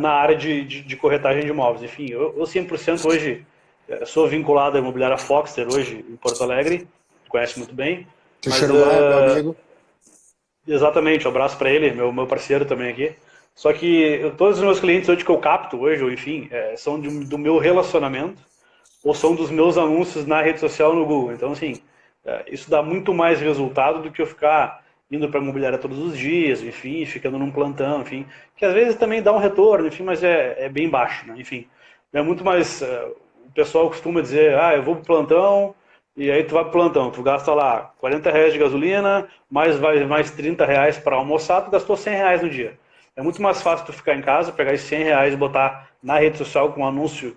[SPEAKER 1] na área de corretagem de imóveis. Enfim, eu 100% hoje sou vinculado à imobiliária Foxter, hoje em Porto Alegre, conhece muito bem. Mas,
[SPEAKER 2] meu amigo.
[SPEAKER 1] Exatamente, um abraço para ele, meu parceiro também aqui. Só que todos os meus clientes hoje que eu capto hoje, ou enfim, são do meu relacionamento ou são dos meus anúncios na rede social no Google. Então, assim, isso dá muito mais resultado do que eu ficar indo para a imobiliária todos os dias, enfim, ficando num plantão, enfim, que às vezes também dá um retorno, enfim, mas é bem baixo, né? Enfim, é muito mais... o pessoal costuma dizer, eu vou pro plantão, e aí tu vai pro plantão, tu gasta lá R$ 40 de gasolina, mais R$ 30 para almoçar, tu gastou R$ 100 no dia. É muito mais fácil tu ficar em casa, pegar esses R$ 100 e botar na rede social com um anúncio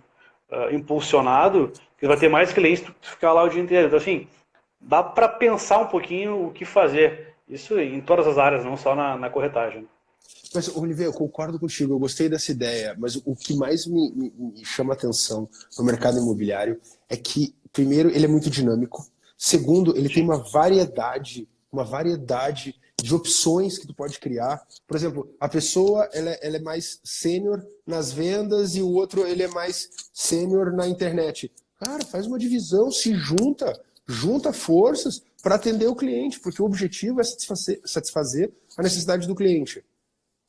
[SPEAKER 1] impulsionado, que vai ter mais clientes do que tu ficar lá o dia inteiro. Então, assim, dá para pensar um pouquinho o que fazer. Isso em todas as áreas, não só na corretagem.
[SPEAKER 2] Mas, Oliveira, eu concordo contigo, eu gostei dessa ideia, mas o que mais me chama atenção no mercado imobiliário é que, primeiro, ele é muito dinâmico. Segundo, ele tem uma variedade de opções que tu pode criar. Por exemplo, a pessoa ela é mais sênior nas vendas e o outro ele é mais sênior na internet. Cara, faz uma divisão, se junta forças para atender o cliente, porque o objetivo é satisfazer a necessidade do cliente.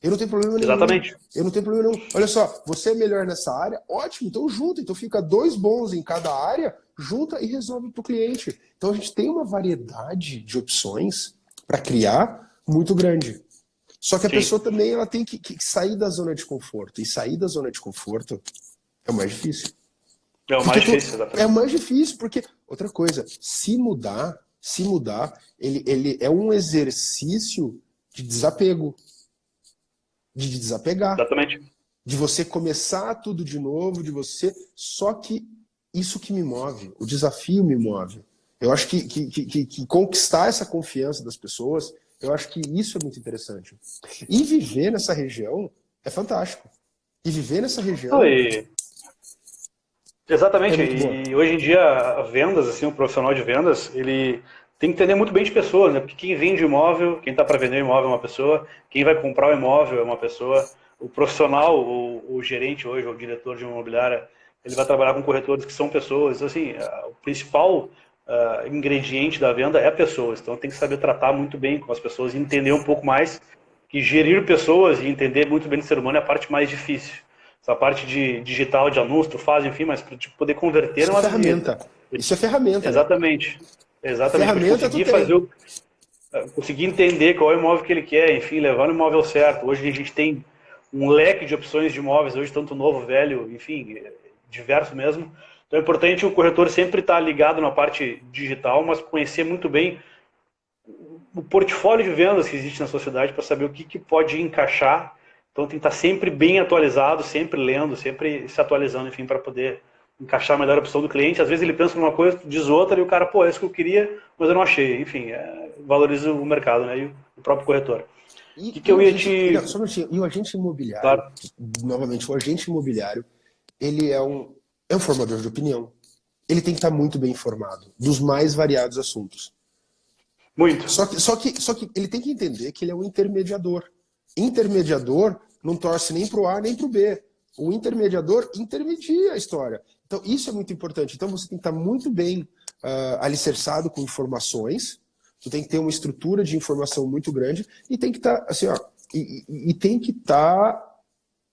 [SPEAKER 2] Eu não tenho problema nenhum.
[SPEAKER 1] Exatamente.
[SPEAKER 2] Eu não tenho problema nenhum. Olha só, você é melhor nessa área? Ótimo, então junta. Então fica 2 bons em cada área, junta e resolve para o cliente. Então a gente tem uma variedade de opções para criar muito grande. Só que a pessoa também ela tem que sair da zona de conforto. E sair da zona de conforto é o mais difícil.
[SPEAKER 1] É o mais difícil, exatamente.
[SPEAKER 2] É o mais difícil, porque, outra coisa, se mudar, ele é um exercício de desapego. De desapegar.
[SPEAKER 1] Exatamente.
[SPEAKER 2] De você começar tudo de novo, Só que isso que me move, o desafio me move. Eu acho que conquistar essa confiança das pessoas, eu acho que isso é muito interessante. E viver nessa região é fantástico. E viver nessa região...
[SPEAKER 1] Exatamente. E hoje em dia, vendas, assim, o profissional de vendas, ele tem que entender muito bem de pessoas, né? Porque quem vende imóvel, quem está para vender imóvel é uma pessoa, quem vai comprar o imóvel é uma pessoa, o profissional, o gerente hoje, o diretor de uma imobiliária, ele vai trabalhar com corretores que são pessoas. Então, assim, o principal ingrediente da venda é pessoas. Então, tem que saber tratar muito bem com as pessoas e entender um pouco mais que gerir pessoas e entender muito bem do ser humano é a parte mais difícil. Essa parte de digital, de anúncio, tu faz, enfim, mas para poder converter...
[SPEAKER 2] Isso é ferramenta. Isso é ferramenta.
[SPEAKER 1] Exatamente.
[SPEAKER 2] Né?
[SPEAKER 1] Exatamente,
[SPEAKER 2] ferramenta
[SPEAKER 1] conseguir entender qual é o imóvel que ele quer, enfim, levar no imóvel certo. Hoje a gente tem um leque de opções de imóveis, hoje tanto novo, velho, enfim, diverso mesmo. Então é importante o corretor sempre estar ligado na parte digital, mas conhecer muito bem o portfólio de vendas que existe na sociedade para saber o que pode encaixar. Então tem que estar sempre bem atualizado, sempre lendo, sempre se atualizando, enfim, para poder encaixar a melhor opção do cliente. Às vezes ele pensa numa coisa, diz outra, e o cara, pô, é isso que eu queria, mas eu não achei. Enfim, valoriza o mercado, né? E o próprio corretor. O que eu ia te...
[SPEAKER 2] Só um minutinho. E o agente imobiliário,
[SPEAKER 1] Claro.
[SPEAKER 2] novamente, o agente imobiliário, ele é um formador de opinião. Ele tem que estar muito bem informado dos mais variados assuntos.
[SPEAKER 1] Muito.
[SPEAKER 2] Só que ele tem que entender que ele é um intermediador. Intermediador não torce nem para o A nem para o B. O intermediador intermedia a história. Então, isso é muito importante. Então, você tem que estar muito bem alicerçado com informações, tu tem que ter uma estrutura de informação muito grande e tem que estar, assim, ó, e tem que estar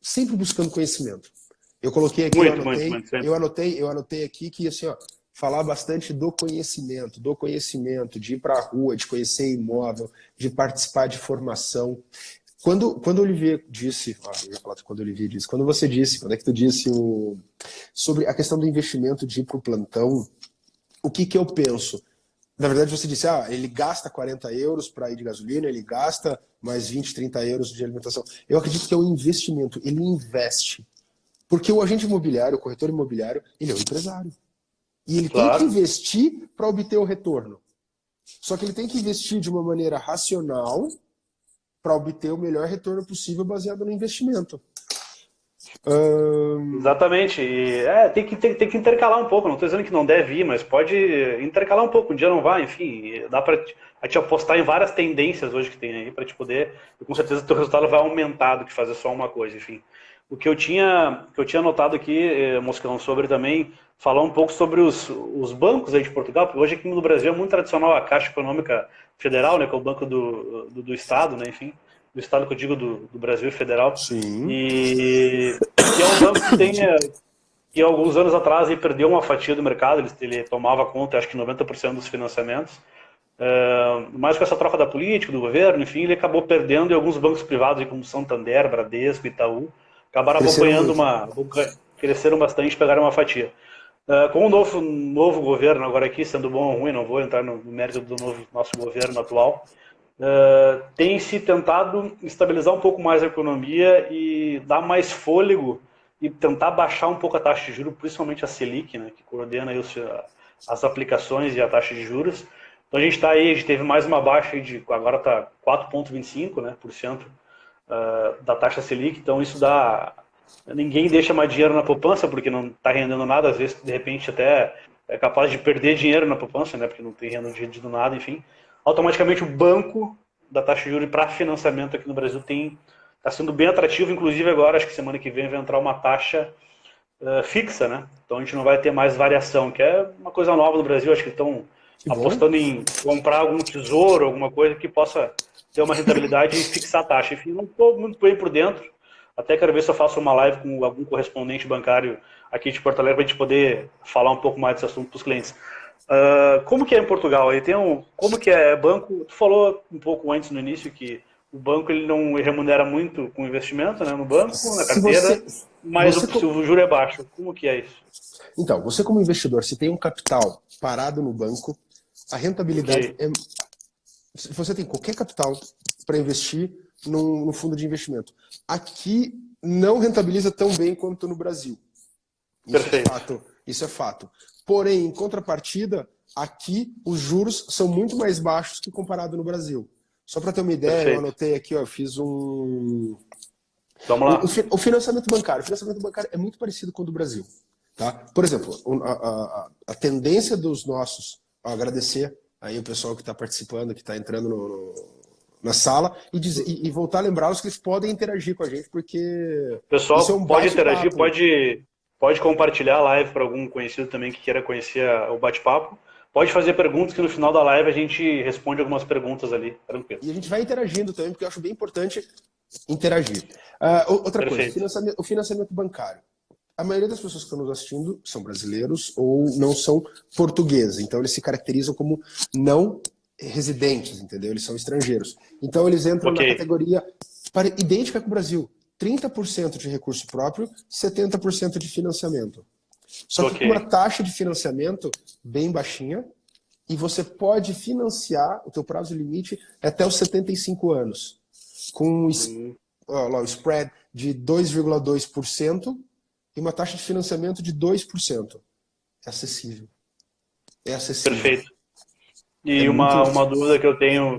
[SPEAKER 2] sempre buscando conhecimento. Eu coloquei aqui,
[SPEAKER 1] Muito, muito.
[SPEAKER 2] eu anotei aqui que, assim, ó, falar bastante do conhecimento, de ir para a rua, de conhecer imóvel, de participar de formação. Quando o Olivier disse, eu ia falar quando o Olivier disse, quando você disse, quando é que tu disse sobre a questão do investimento de ir para o plantão, o que eu penso? Na verdade, você disse, ele gasta 40 euros para ir de gasolina, ele gasta mais 20, 30 euros de alimentação. Eu acredito que é um investimento, ele investe. Porque o agente imobiliário, o corretor imobiliário, ele é um empresário. E ele tem que investir para obter o retorno. Só que ele tem que investir de uma maneira racional para obter o melhor retorno possível baseado no investimento.
[SPEAKER 1] Exatamente. E, tem que intercalar um pouco. Não estou dizendo que não deve ir, mas pode intercalar um pouco. Um dia não vai, enfim. Dá para te apostar em várias tendências hoje que tem aí para te poder. E com certeza o teu resultado vai aumentar do que fazer só uma coisa, enfim. O que eu tinha notado aqui, Moscão, sobre também, falar um pouco sobre os bancos aí de Portugal, porque hoje aqui no Brasil é muito tradicional a Caixa Econômica Federal, né, que é o banco do Estado, né, enfim, do Estado que eu digo do Brasil Federal.
[SPEAKER 2] Sim.
[SPEAKER 1] E é um banco que tem, que alguns anos atrás ele perdeu uma fatia do mercado, ele tomava conta, acho que 90% dos financiamentos, mas com essa troca da política, do governo, enfim, ele acabou perdendo e alguns bancos privados, como Santander, Bradesco, Itaú, acabaram acompanhando cresceram bastante, pegaram uma fatia. Com o novo governo agora aqui, sendo bom ou ruim, não vou entrar no mérito do nosso governo atual, tem se tentado estabilizar um pouco mais a economia e dar mais fôlego e tentar baixar um pouco a taxa de juros, principalmente a Selic, né, que coordena aí as aplicações e a taxa de juros. Então a gente está aí, a gente teve mais uma baixa de, agora está 4,25%, né, da taxa Selic, então isso dá... Ninguém deixa mais dinheiro na poupança porque não está rendendo nada, às vezes de repente até é capaz de perder dinheiro na poupança, né, porque não tem rendido nada, enfim. Automaticamente o banco da taxa de juros para financiamento aqui no Brasil está sendo bem atrativo, inclusive agora, acho que semana que vem vai entrar uma taxa fixa, né? Então a gente não vai ter mais variação, que é uma coisa nova no Brasil, acho que estão apostando em comprar algum tesouro, alguma coisa que possa ter uma rentabilidade e fixar a taxa. Enfim, não estou muito bem por dentro. Até quero ver se eu faço uma live com algum correspondente bancário aqui de Porto Alegre para a gente poder falar um pouco mais desse assunto para os clientes. Como que é em Portugal? Como que é banco? Tu falou um pouco antes no início que o banco ele não remunera muito com investimento, né, no banco, na carteira, mas o juro é baixo. Como que é isso?
[SPEAKER 2] Então, você como investidor, se tem um capital parado no banco, a rentabilidade é... Se você tem qualquer capital para investir no fundo de investimento, aqui não rentabiliza tão bem quanto no Brasil. Isso é fato. Porém, em contrapartida, aqui os juros são muito mais baixos que comparado no Brasil. Só para ter uma ideia, eu anotei aqui, eu fiz um...
[SPEAKER 1] Vamos lá.
[SPEAKER 2] O financiamento bancário. O financiamento bancário é muito parecido com o do Brasil. Tá? Por exemplo, a tendência dos nossos... Agradecer aí o pessoal que está participando, que está entrando na sala, e voltar a lembrá-los que eles podem interagir com a gente, porque...
[SPEAKER 1] O pessoal pode interagir, pode compartilhar a live para algum conhecido também que queira conhecer o bate-papo. Pode fazer perguntas que no final da live a gente responde algumas perguntas ali, tranquilo.
[SPEAKER 2] E a gente vai interagindo também, porque eu acho bem importante interagir. Outra coisa, o financiamento bancário. A maioria das pessoas que estão nos assistindo são brasileiros ou não são portugueses, então eles se caracterizam como não residentes, entendeu? Eles são estrangeiros. Então eles entram na categoria idêntica com o Brasil. 30% de recurso próprio, 70% de financiamento. Só que com uma taxa de financiamento bem baixinha, e você pode financiar, o teu prazo limite é até os 75 anos, com o spread de 2,2%, e uma taxa de financiamento de 2%. É acessível. É acessível.
[SPEAKER 1] Perfeito.
[SPEAKER 2] É
[SPEAKER 1] E
[SPEAKER 2] muito...
[SPEAKER 1] uma dúvida que eu tenho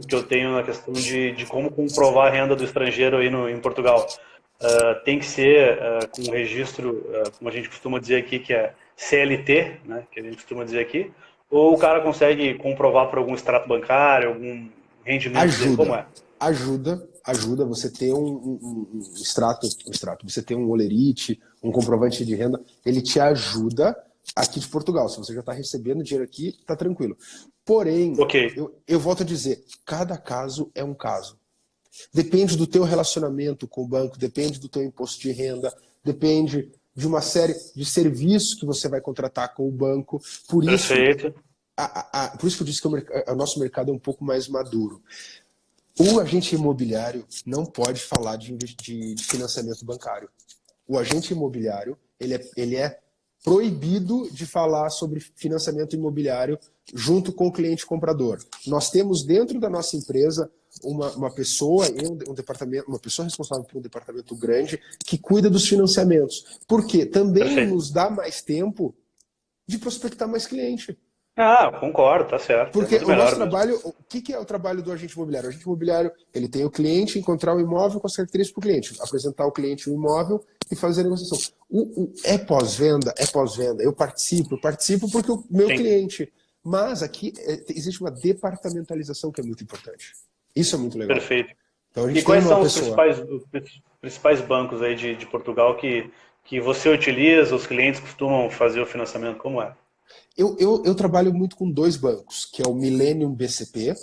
[SPEAKER 1] na questão de como comprovar a renda do estrangeiro aí em Portugal. Tem que ser com registro, como a gente costuma dizer aqui, que é CLT, né, que a gente costuma dizer aqui, ou o cara consegue comprovar por algum extrato bancário, algum rendimento dele, como
[SPEAKER 2] Ajuda,
[SPEAKER 1] é?
[SPEAKER 2] ajuda você ter um extrato, você ter um olerite, um comprovante de renda, ele te ajuda aqui de Portugal. Se você já está recebendo dinheiro aqui, está tranquilo. Porém,
[SPEAKER 1] Ok,
[SPEAKER 2] eu volto a dizer, cada caso é um caso. Depende do teu relacionamento com o banco, depende do teu imposto de renda, depende de uma série de serviços que você vai contratar com o banco. Por isso,
[SPEAKER 1] perfeito,
[SPEAKER 2] por isso que eu disse que o nosso mercado é um pouco mais maduro. O agente imobiliário não pode falar de financiamento bancário. O agente imobiliário ele é proibido de falar sobre financiamento imobiliário junto com o cliente comprador. Nós temos dentro da nossa empresa uma pessoa em um departamento, uma pessoa responsável por um departamento grande que cuida dos financiamentos. Porque também
[SPEAKER 1] perfeito.
[SPEAKER 2] nos dá mais tempo de prospectar mais cliente.
[SPEAKER 1] Ah, concordo, tá certo, é
[SPEAKER 2] Porque
[SPEAKER 1] muito
[SPEAKER 2] o nosso
[SPEAKER 1] melhor mesmo.
[SPEAKER 2] trabalho, o que é o trabalho do agente imobiliário? O agente imobiliário, ele tem o cliente, encontrar o imóvel com as características para o cliente, apresentar ao cliente o imóvel e fazer a negociação. É pós-venda? É pós-venda. Eu participo porque o meu
[SPEAKER 1] Sim,
[SPEAKER 2] cliente. Mas aqui existe uma departamentalização que é muito importante. Isso é muito legal.
[SPEAKER 1] perfeito.
[SPEAKER 2] Então a
[SPEAKER 1] E
[SPEAKER 2] gente tem
[SPEAKER 1] quais
[SPEAKER 2] uma
[SPEAKER 1] são
[SPEAKER 2] pessoa.
[SPEAKER 1] os principais bancos aí de Portugal que você utiliza, os clientes costumam fazer o financiamento, como é?
[SPEAKER 2] Eu trabalho muito com dois bancos, que é o Millennium BCP,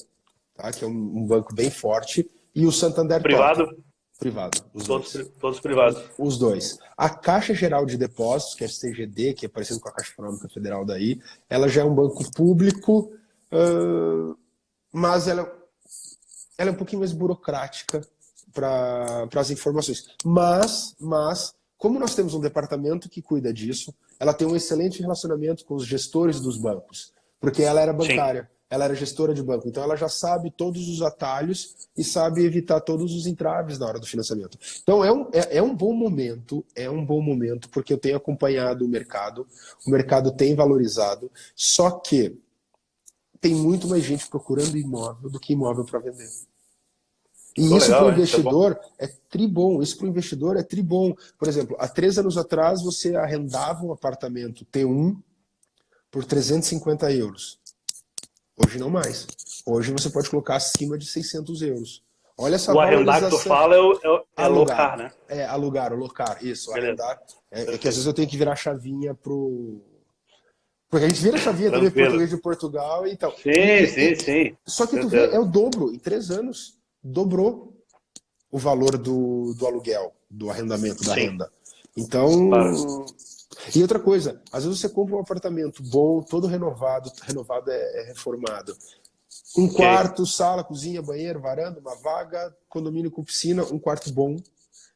[SPEAKER 2] tá? Que é um banco bem forte, e o Santander Totem,
[SPEAKER 1] Privado?
[SPEAKER 2] privado, os dois.
[SPEAKER 1] Todos privados.
[SPEAKER 2] Os dois. A Caixa Geral de Depósitos, que é a CGD, que é parecido com a Caixa Econômica Federal daí, ela já é um banco público, mas ela é um pouquinho mais burocrática para as informações. Mas, como nós temos um departamento que cuida disso, ela tem um excelente relacionamento com os gestores dos bancos, porque ela era
[SPEAKER 1] Sim,
[SPEAKER 2] bancária, ela era gestora de banco, então ela já sabe todos os atalhos e sabe evitar todos os entraves na hora do financiamento. Então é um bom momento, porque eu tenho acompanhado o mercado tem valorizado, só que tem muito mais gente procurando imóvel do que imóvel para vender. E
[SPEAKER 1] pô,
[SPEAKER 2] isso para o
[SPEAKER 1] legal, hein? Isso é bom.
[SPEAKER 2] investidor é tribom. Isso para o investidor é tribom. Por exemplo, há 3 anos atrás você arrendava um apartamento T1 por 350 euros. Hoje não mais. Hoje você pode colocar acima de 600 euros. Olha essa
[SPEAKER 1] O arrendar que tu
[SPEAKER 2] valorização.
[SPEAKER 1] fala é
[SPEAKER 2] Alugar.
[SPEAKER 1] locar, né?
[SPEAKER 2] Alugar, ou locar. Isso,
[SPEAKER 1] Beleza,
[SPEAKER 2] arrendar. É que às vezes
[SPEAKER 1] perfeito.
[SPEAKER 2] eu tenho que virar a chavinha pro. Porque a gente vira a chavinha também
[SPEAKER 1] Tranquilo.
[SPEAKER 2] português de Portugal e tal.
[SPEAKER 1] Sim, sim, sim,
[SPEAKER 2] Só que tu vê, é
[SPEAKER 1] certeza.
[SPEAKER 2] o dobro. Em 3 anos, dobrou o valor do aluguel, do arrendamento, da
[SPEAKER 1] Sim,
[SPEAKER 2] renda. Então,
[SPEAKER 1] claro.
[SPEAKER 2] e outra coisa, às vezes você compra um apartamento bom, todo renovado, é reformado. Um
[SPEAKER 1] Ok,
[SPEAKER 2] quarto, sala, cozinha, banheiro, varanda, uma vaga, condomínio com piscina, um quarto bom,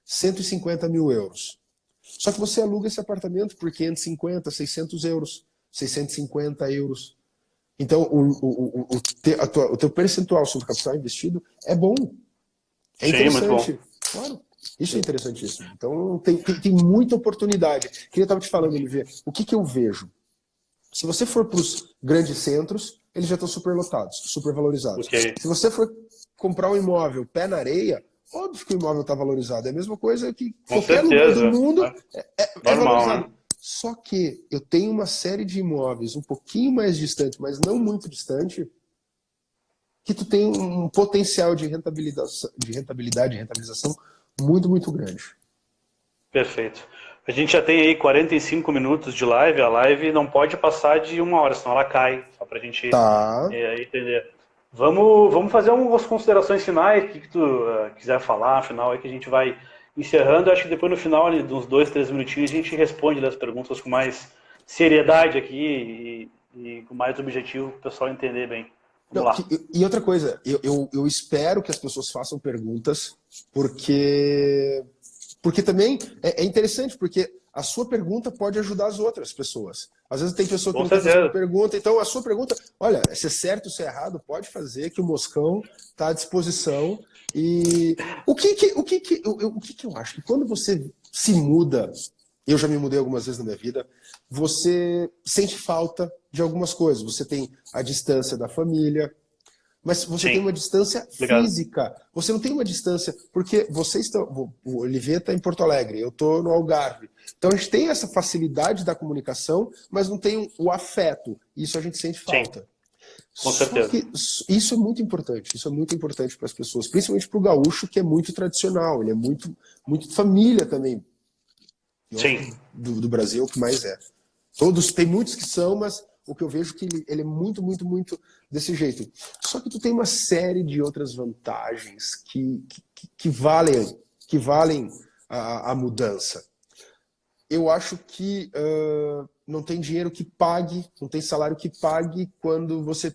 [SPEAKER 2] 150 mil euros. Só que você aluga esse apartamento por 550, 600 euros, 650 euros. Então, o teu percentual sobre o capital investido é bom. É
[SPEAKER 1] sim, muito bom.
[SPEAKER 2] interessante, claro. Isso é interessantíssimo. Então, tem muita oportunidade. Que eu estava te falando, Olivier, o que eu vejo? Se você for para os grandes centros, eles já estão super lotados, super valorizados.
[SPEAKER 1] Ok,
[SPEAKER 2] Se você for comprar um imóvel pé na areia, óbvio que o imóvel está valorizado. É a mesma coisa que
[SPEAKER 1] com
[SPEAKER 2] qualquer lugar do
[SPEAKER 1] certeza.
[SPEAKER 2] mundo
[SPEAKER 1] Né?
[SPEAKER 2] é
[SPEAKER 1] Normal,
[SPEAKER 2] valorizado.
[SPEAKER 1] né?
[SPEAKER 2] Só que eu tenho uma série de imóveis um pouquinho mais distante, mas não muito distante, que tu tem um potencial de rentabilização muito, muito grande.
[SPEAKER 1] Perfeito. A gente já tem aí 45 minutos de live. A live não pode passar de 1 hora, senão ela cai. Só para a gente
[SPEAKER 2] Tá.
[SPEAKER 1] entender. Vamos fazer umas considerações finais. O que tu quiser falar, afinal, aí que a gente vai encerrando. Acho que depois no final, ali, de uns 2, 3 minutinhos, a gente responde as perguntas com mais seriedade aqui e com mais objetivo para o pessoal entender bem. Vamos
[SPEAKER 2] Não,
[SPEAKER 1] lá.
[SPEAKER 2] e outra coisa, eu espero que as pessoas façam perguntas, porque também é interessante, porque a sua pergunta pode ajudar as outras pessoas. Às vezes tem pessoa que
[SPEAKER 1] Com
[SPEAKER 2] não quer fazer uma
[SPEAKER 1] certeza.
[SPEAKER 2] pergunta, então a sua pergunta, olha, se é certo ou se é errado, pode fazer, que o Moscão está à disposição. E o que eu acho? Que quando você se muda eu já me mudei algumas vezes na minha vida, você sente falta de algumas coisas. Você tem a distância da família, mas você tem
[SPEAKER 1] Sim,
[SPEAKER 2] uma distância
[SPEAKER 1] obrigado.
[SPEAKER 2] física. Você não tem uma distância, porque vocês estão. O Olivier está em Porto Alegre, eu estou no Algarve. Então a gente tem essa facilidade da comunicação, mas não tem o afeto. Isso a gente sente
[SPEAKER 1] Sim,
[SPEAKER 2] falta.
[SPEAKER 1] com
[SPEAKER 2] Só
[SPEAKER 1] certeza.
[SPEAKER 2] que isso é muito importante. Isso é muito importante para as pessoas, principalmente para o gaúcho, que é muito tradicional. Ele é muito família também. Eu acho que
[SPEAKER 1] Sim,
[SPEAKER 2] do Brasil é o que mais é. Todos, tem muitos que são, mas o que eu vejo é que ele é muito desse jeito. Só que tu tem uma série de outras vantagens que valem a mudança. Eu acho que não tem dinheiro que pague, não tem salário que pague quando você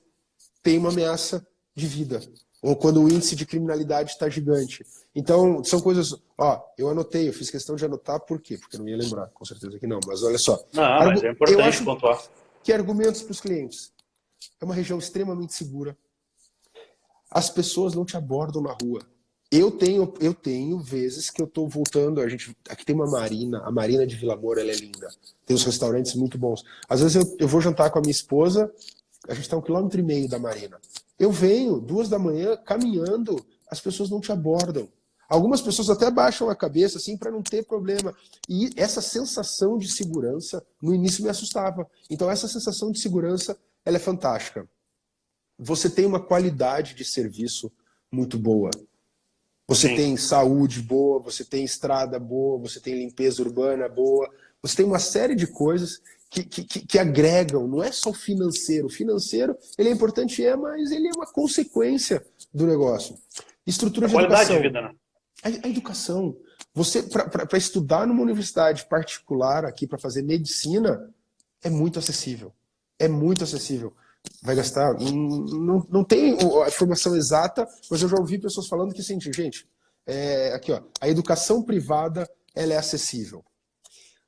[SPEAKER 2] tem uma ameaça de vida, ou quando o índice de criminalidade está gigante. Então, são coisas. Ó, eu anotei, eu fiz questão de anotar, por quê? Porque eu não ia lembrar, com certeza que não. Mas olha só.
[SPEAKER 1] não, mas é
[SPEAKER 2] Eu
[SPEAKER 1] importante
[SPEAKER 2] acho
[SPEAKER 1] pontuar.
[SPEAKER 2] que argumentos para os clientes. É uma região extremamente segura. As pessoas não te abordam na rua. Eu tenho vezes que eu estou voltando. Aqui tem uma marina, a Marina de Vila Moura, ela é linda. Tem uns restaurantes muito bons. Às vezes eu vou jantar com a minha esposa, a gente está 1,5 km da marina. Eu venho 2 da manhã caminhando, as pessoas não te abordam. Algumas pessoas até baixam a cabeça assim para não ter problema. E essa sensação de segurança no início me assustava. Então essa sensação de segurança, ela é fantástica. Você tem uma qualidade de serviço muito boa. Você
[SPEAKER 1] Sim,
[SPEAKER 2] tem saúde boa, você tem estrada boa, você tem limpeza urbana boa, você tem uma série de coisas que agregam, não é só o financeiro. O financeiro, ele é importante, mas ele é uma consequência do negócio. Estrutura
[SPEAKER 1] a
[SPEAKER 2] de
[SPEAKER 1] qualidade de
[SPEAKER 2] educação.
[SPEAKER 1] vida, né?
[SPEAKER 2] A educação. Você, para estudar numa universidade particular aqui, para fazer medicina, é muito acessível. É muito acessível. Vai gastar. Não tem a informação exata, mas eu já ouvi pessoas falando que, assim, gente, aqui, ó, a educação privada ela é acessível.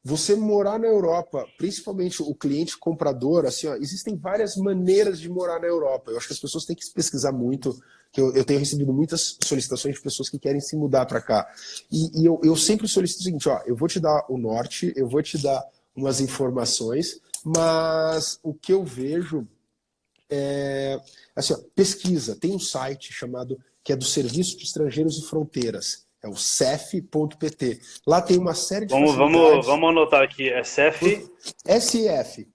[SPEAKER 2] Você morar na Europa, principalmente o cliente comprador, assim, ó, existem várias maneiras de morar na Europa. Eu acho que as pessoas têm que pesquisar muito, que eu tenho recebido muitas solicitações de pessoas que querem se mudar para cá. E eu sempre solicito o seguinte, ó, eu vou te dar o norte, eu vou te dar umas informações, mas o que eu vejo assim, ó, pesquisa. Tem um site chamado que é do Serviço de Estrangeiros e Fronteiras. É o cef.pt. Lá tem uma série de facilidades.
[SPEAKER 1] Vamos anotar aqui. SF,
[SPEAKER 2] SEF,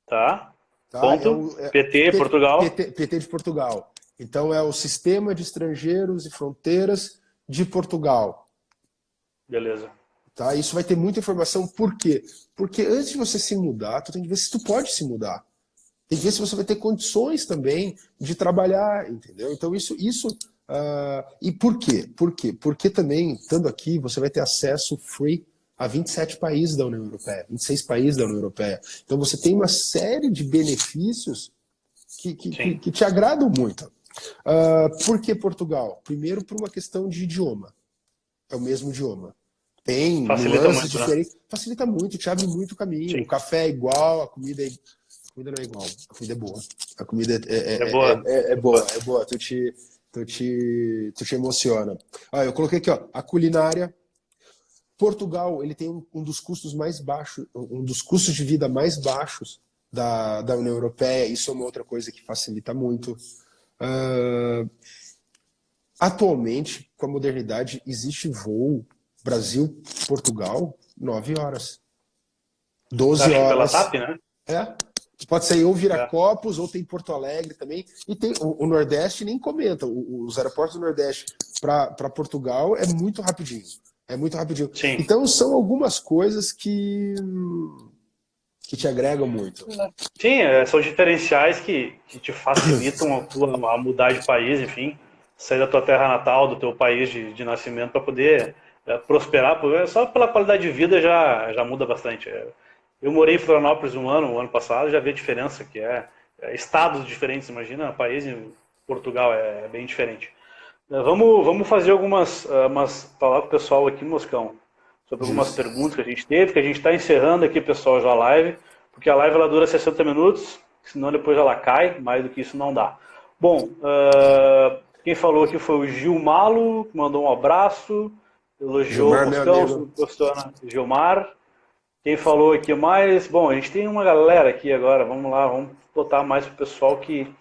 [SPEAKER 1] tá?
[SPEAKER 2] tá?
[SPEAKER 1] Ponto, PT, Portugal.
[SPEAKER 2] PT de Portugal. Então é o Sistema de Estrangeiros e Fronteiras de Portugal.
[SPEAKER 1] Beleza.
[SPEAKER 2] Tá? Isso vai ter muita informação. Por quê? Porque antes de você se mudar, tu tem que ver se tu pode se mudar. Tem que ver se você vai ter condições também de trabalhar, entendeu? Então e por quê? Por quê? Porque também, estando aqui, você vai ter acesso free a 27 países da União Europeia, 26 países da União Europeia. Então você tem uma série de benefícios
[SPEAKER 1] Sim.
[SPEAKER 2] que te agradam muito. Por que Portugal? Primeiro, por uma questão de idioma. É o mesmo idioma. Tem
[SPEAKER 1] Facilita
[SPEAKER 2] nuances
[SPEAKER 1] muito, né?
[SPEAKER 2] diferentes. Facilita muito, te abre muito o caminho. O
[SPEAKER 1] Sim.
[SPEAKER 2] café é igual, a comida não é igual. A comida é boa. A comida
[SPEAKER 1] É boa.
[SPEAKER 2] é boa, é boa. Tu te emociona. Eu coloquei aqui, ó, a culinária. Portugal, ele tem um dos custos mais baixos, um dos custos de vida mais baixos da União Europeia. Isso é uma outra coisa que facilita muito. Atualmente, com a modernidade, existe voo Brasil-Portugal 9 horas. 12
[SPEAKER 1] Acho que pela
[SPEAKER 2] horas.
[SPEAKER 1] TAP, né?
[SPEAKER 2] Pode sair ou Viracopos, ou tem Porto Alegre também. E tem o Nordeste, nem comenta. Os aeroportos do Nordeste para Portugal é muito rapidinho. É muito rapidinho.
[SPEAKER 1] Sim.
[SPEAKER 2] Então são algumas coisas que te agregam muito.
[SPEAKER 1] Sim, são diferenciais que te facilitam a mudar de país, enfim, sair da tua terra natal, do teu país de nascimento para poder prosperar. Só pela qualidade de vida já muda bastante. Eu morei em Florianópolis um ano passado, já vi a diferença que estados diferentes, imagina, país em Portugal é bem diferente. Vamos fazer falar com o pessoal aqui, Moscão, sobre algumas perguntas que a gente teve, que a gente está encerrando aqui, pessoal, já a live, porque a live ela dura 60 minutos, senão depois ela cai, mais do que isso não dá. Bom, quem falou aqui foi o Gil Malo, que mandou um abraço. elogiou o
[SPEAKER 2] Gilmar, meu
[SPEAKER 1] Moscão,
[SPEAKER 2] amigo.
[SPEAKER 1] gostou, né? Gilmar. Quem falou aqui mais? Bom, a gente tem uma galera aqui agora, vamos lá, vamos botar mais pro pessoal que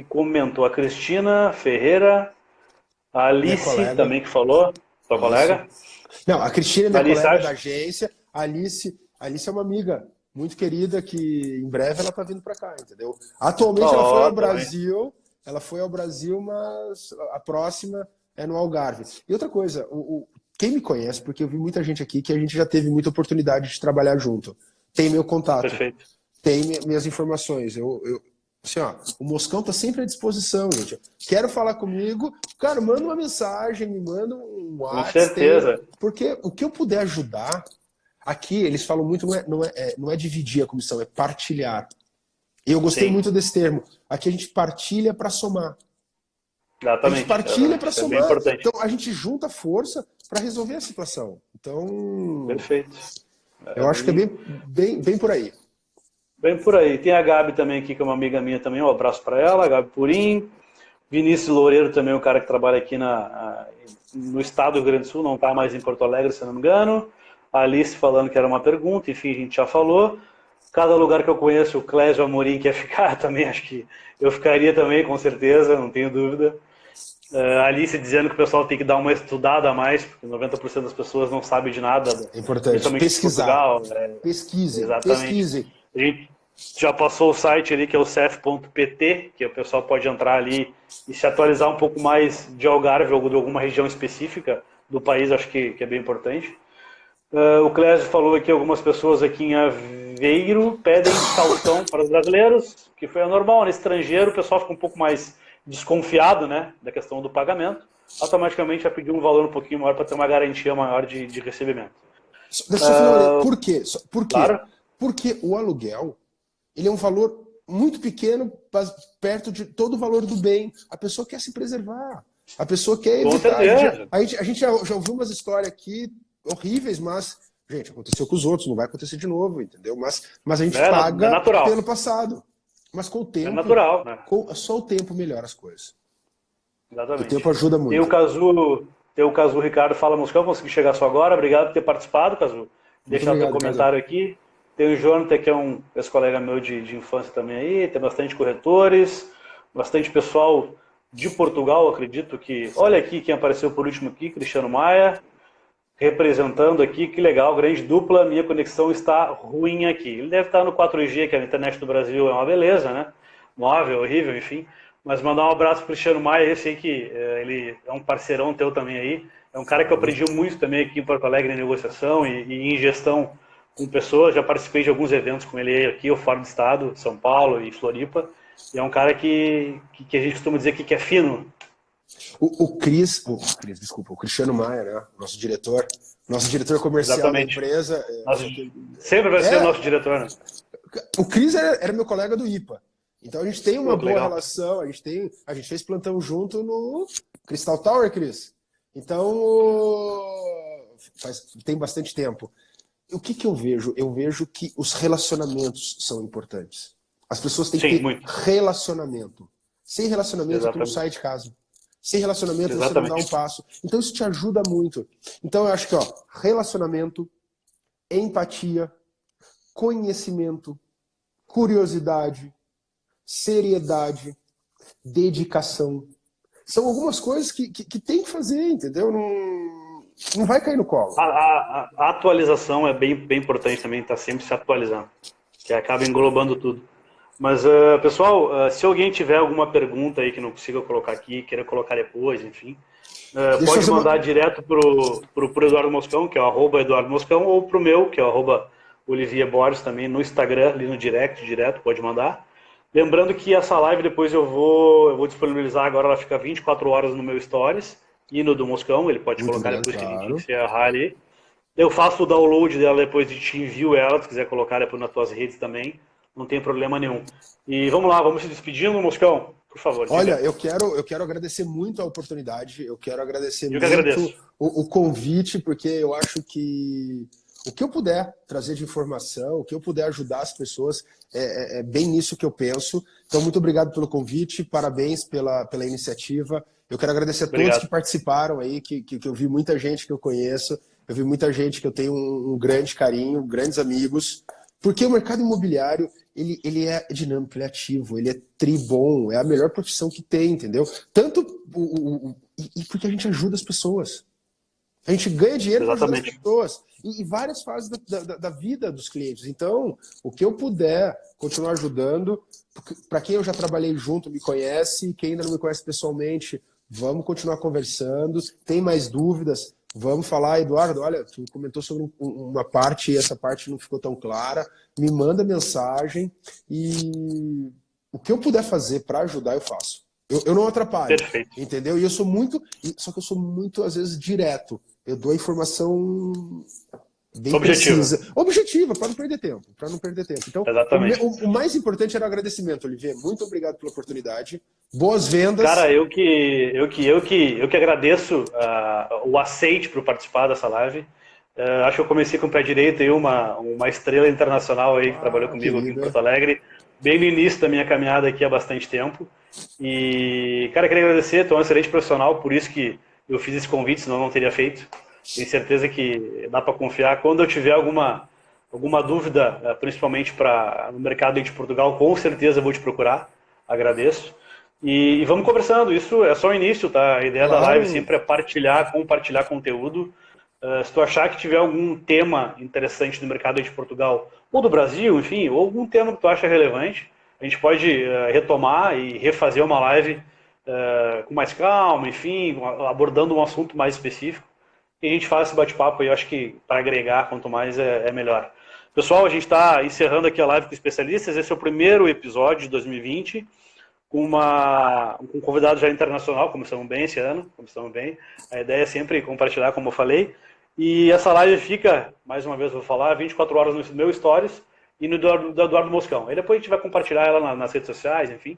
[SPEAKER 1] comentou. A Cristina Ferreira, a
[SPEAKER 2] Minha
[SPEAKER 1] Alice
[SPEAKER 2] colega.
[SPEAKER 1] também que falou, sua
[SPEAKER 2] Isso.
[SPEAKER 1] colega.
[SPEAKER 2] Não, a Cristina é minha
[SPEAKER 1] Alice,
[SPEAKER 2] colega da
[SPEAKER 1] acho.
[SPEAKER 2] agência. A Alice é uma amiga muito querida que em breve ela tá vindo para cá, entendeu? Atualmente ela foi
[SPEAKER 1] Ó,
[SPEAKER 2] ao
[SPEAKER 1] tá bem.
[SPEAKER 2] Brasil, mas a próxima é no Algarve. E outra coisa, quem me conhece, porque eu vi muita gente aqui que a gente já teve muita oportunidade de trabalhar junto. Tem meu contato,
[SPEAKER 1] Perfeito.
[SPEAKER 2] tem minhas informações. Assim, ó, o Moscão tá sempre à disposição, gente. Quero falar comigo, cara, manda uma mensagem, me manda um
[SPEAKER 1] Com
[SPEAKER 2] WhatsApp,
[SPEAKER 1] certeza.
[SPEAKER 2] porque o que eu puder ajudar, aqui eles falam muito, não é dividir a comissão, é partilhar. E eu gostei
[SPEAKER 1] Sim,
[SPEAKER 2] muito desse termo. Aqui a gente partilha para somar. A gente
[SPEAKER 1] exatamente.
[SPEAKER 2] partilha para
[SPEAKER 1] Exatamente. Isso é bem
[SPEAKER 2] somar.
[SPEAKER 1] importante.
[SPEAKER 2] Então a gente junta força para resolver a situação. Então,
[SPEAKER 1] Perfeito.
[SPEAKER 2] eu acho que é bem por aí.
[SPEAKER 1] Bem por aí. Tem a Gabi também aqui, que é uma amiga minha também. Um abraço para ela, a Gabi Purim. Vinícius Loureiro também, um cara que trabalha aqui no estado do Rio Grande do Sul, não está mais em Porto Alegre, se não me engano. A Alice falando que era uma pergunta, enfim, a gente já falou. Cada lugar que eu conheço, o Clésio Amorim quer ficar também, acho que eu ficaria também, com certeza, não tenho dúvida. A Alice dizendo que o pessoal tem que dar uma estudada a mais, porque 90% das pessoas não sabem de nada,
[SPEAKER 2] É importante.
[SPEAKER 1] principalmente de
[SPEAKER 2] Pesquisar.
[SPEAKER 1] Portugal.
[SPEAKER 2] Pesquisem,
[SPEAKER 1] Exatamente.
[SPEAKER 2] pesquisem.
[SPEAKER 1] A gente já passou o site ali, que é o cef.pt, que o pessoal pode entrar ali e se atualizar um pouco mais de Algarve ou de alguma região específica do país, acho que é bem importante. O Clésio falou aqui, algumas pessoas aqui em Aveiro pedem calção para os brasileiros, que foi anormal, no estrangeiro o pessoal fica um pouco mais desconfiado, né, da questão do pagamento, automaticamente vai pedir um valor um pouquinho maior para ter uma garantia maior de recebimento.
[SPEAKER 2] Deixa eu só falar, por quê? Por quê?
[SPEAKER 1] Claro,
[SPEAKER 2] Porque o aluguel, ele é um valor muito pequeno perto de todo o valor do bem. A pessoa quer se preservar. A pessoa quer
[SPEAKER 1] com
[SPEAKER 2] evitar.
[SPEAKER 1] certeza.
[SPEAKER 2] A gente já ouviu umas histórias aqui horríveis, mas, gente, aconteceu com os outros, não vai acontecer de novo, entendeu? Mas a gente
[SPEAKER 1] É
[SPEAKER 2] paga
[SPEAKER 1] natural.
[SPEAKER 2] pelo passado. Mas com o
[SPEAKER 1] É
[SPEAKER 2] tempo,
[SPEAKER 1] natural, né?
[SPEAKER 2] só o tempo melhora as coisas. O
[SPEAKER 1] Exatamente.
[SPEAKER 2] tempo ajuda
[SPEAKER 1] Tem o
[SPEAKER 2] muito.
[SPEAKER 1] Cazu, Ricardo Fala Moscão, consegui chegar só agora. Obrigado por ter participado, Cazu.
[SPEAKER 2] Muito
[SPEAKER 1] Deixar teu
[SPEAKER 2] obrigado, Casa.
[SPEAKER 1] comentário aqui. Tem o Jonathan, que é um ex-colega meu de infância também aí. Tem bastante corretores, bastante pessoal de Portugal, acredito que. Olha aqui quem apareceu por último aqui, Cristiano Maia, representando aqui. Que legal, grande dupla. Minha conexão está ruim aqui. Ele deve estar no 4G, que a internet do Brasil é uma beleza, né? Móvel, horrível, enfim. Mas mandar um abraço pro Cristiano Maia, eu sei que ele é um parceirão teu também aí. É um cara que eu aprendi muito também aqui em Porto Alegre em negociação e em gestão com pessoas. Já participei de alguns eventos com ele aqui, ou fora do estado, São Paulo e Floripa. E é um cara que a gente costuma dizer que é fino.
[SPEAKER 2] Desculpa, o Cristiano Maia, né? Nosso diretor comercial da
[SPEAKER 1] Exatamente.
[SPEAKER 2] empresa.
[SPEAKER 1] Sempre vai ser o nosso diretor, né?
[SPEAKER 2] O Cris era meu colega do IPA. Então a gente tem uma
[SPEAKER 1] Pô, que
[SPEAKER 2] boa
[SPEAKER 1] legal.
[SPEAKER 2] relação, a gente fez plantão junto no Crystal Tower, Cris. Então tem bastante tempo. O que eu vejo? Eu vejo que os relacionamentos são importantes. As pessoas têm que ter
[SPEAKER 1] muito.
[SPEAKER 2] relacionamento. Sem relacionamento, tu não
[SPEAKER 1] Exatamente.
[SPEAKER 2] sai de casa. Sem relacionamento, você não dá
[SPEAKER 1] Exatamente.
[SPEAKER 2] um passo. Então isso te ajuda muito. Então eu acho que relacionamento, empatia, conhecimento, curiosidade, seriedade, dedicação. São algumas coisas que tem que fazer, entendeu? Não vai cair no colo.
[SPEAKER 1] A atualização é bem importante também, estar sempre se atualizando, que acaba englobando tudo. Mas, pessoal, se alguém tiver alguma pergunta aí que não consiga colocar aqui, queira colocar depois, enfim, pode mandar direto pro Eduardo Moscão, que é o @Eduardo Moscão, ou pro meu, que é o @Olivier Borges, também no Instagram, ali no direct, direto, pode mandar. Lembrando que essa live depois eu vou disponibilizar agora, ela fica 24 horas no meu Stories e no do Moscão, ele pode
[SPEAKER 2] Muito
[SPEAKER 1] colocar
[SPEAKER 2] obrigado,
[SPEAKER 1] depois que a gente
[SPEAKER 2] claro.
[SPEAKER 1] encerrar ali. Eu faço o download dela depois e te envio ela, se quiser colocar depois nas tuas redes também, não tem problema nenhum. E vamos lá, vamos se despedindo, Moscão, por favor.
[SPEAKER 2] Olha,
[SPEAKER 1] diga.
[SPEAKER 2] eu quero agradecer muito a oportunidade, eu quero agradecer
[SPEAKER 1] Eu que
[SPEAKER 2] muito
[SPEAKER 1] agradeço.
[SPEAKER 2] o convite, porque eu acho que o que eu puder trazer de informação, o que eu puder ajudar as pessoas, é bem nisso que eu penso. Então, muito obrigado pelo convite, parabéns pela iniciativa Eu quero agradecer a todos
[SPEAKER 1] Obrigado.
[SPEAKER 2] que participaram aí, que eu vi muita gente que eu conheço, eu vi muita gente que eu tenho um grande carinho, grandes amigos, porque o mercado imobiliário, ele é dinâmico, ele é ativo, ele é tribom, é a melhor profissão que tem, entendeu? Tanto e porque a gente ajuda as pessoas. A gente ganha dinheiro ajudando as
[SPEAKER 1] Exatamente.
[SPEAKER 2] pessoas e várias fases da vida dos clientes. Então, o que eu puder continuar ajudando, para quem eu já trabalhei junto, me conhece, quem ainda não me conhece pessoalmente, vamos continuar conversando. Tem mais dúvidas? Vamos falar, Eduardo, olha, tu comentou sobre uma parte e essa parte não ficou tão clara. Me manda mensagem e o que eu puder fazer para ajudar, eu faço. Eu não atrapalho,
[SPEAKER 1] Perfeito.
[SPEAKER 2] entendeu? E eu sou muito, só que eu sou muito, às vezes, direto. Eu dou a informação bem precisa. Objetiva, para não perder tempo. Para não perder tempo. Então,
[SPEAKER 1] Exatamente.
[SPEAKER 2] o mais importante era o agradecimento, Olivier. Muito obrigado pela oportunidade. Boas vendas.
[SPEAKER 1] Cara, eu que agradeço o aceite para participar dessa live. Acho que eu comecei com o pé direito aí, uma estrela internacional aí que trabalhou comigo aqui em Porto Alegre, bem no início da minha caminhada aqui há bastante tempo. E, cara, queria agradecer, tu é um excelente profissional, por isso que eu fiz esse convite, senão eu não teria feito. Tenho certeza que dá para confiar. Quando eu tiver alguma dúvida, principalmente no mercado de Portugal, com certeza eu vou te procurar. Agradeço. E vamos conversando, isso é só o início, tá? A ideia da live sempre é compartilhar conteúdo. Se tu achar que tiver algum tema interessante no mercado de Portugal, ou do Brasil, enfim, ou algum tema que tu acha relevante, a gente pode retomar e refazer uma live com mais calma, enfim, abordando um assunto mais específico. E a gente faz esse bate-papo aí, eu acho que para agregar, quanto mais é melhor. Pessoal, a gente está encerrando aqui a live com especialistas, esse é o primeiro episódio de 2020, com um convidado já internacional, começamos bem esse ano, começamos bem. A ideia é sempre compartilhar, como eu falei. E essa live fica, mais uma vez vou falar, 24 horas no meu Stories e no do Eduardo Moscão. Aí depois a gente vai compartilhar ela nas redes sociais, enfim.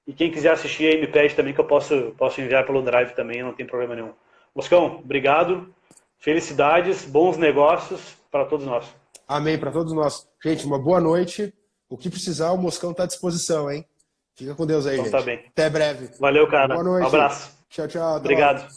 [SPEAKER 1] E quem quiser assistir aí me pede também que eu posso enviar pelo Drive também, não tem problema nenhum. Moscão, obrigado, felicidades, bons negócios para todos nós.
[SPEAKER 2] Amém, para todos nós. Gente, uma boa noite. O que precisar, o Moscão está à disposição, hein? Fica com Deus aí,
[SPEAKER 1] Então
[SPEAKER 2] gente.
[SPEAKER 1] tá bem.
[SPEAKER 2] Até breve.
[SPEAKER 1] Valeu, cara.
[SPEAKER 2] Boa noite.
[SPEAKER 1] Um abraço.
[SPEAKER 2] Tchau, tchau.
[SPEAKER 1] Obrigado.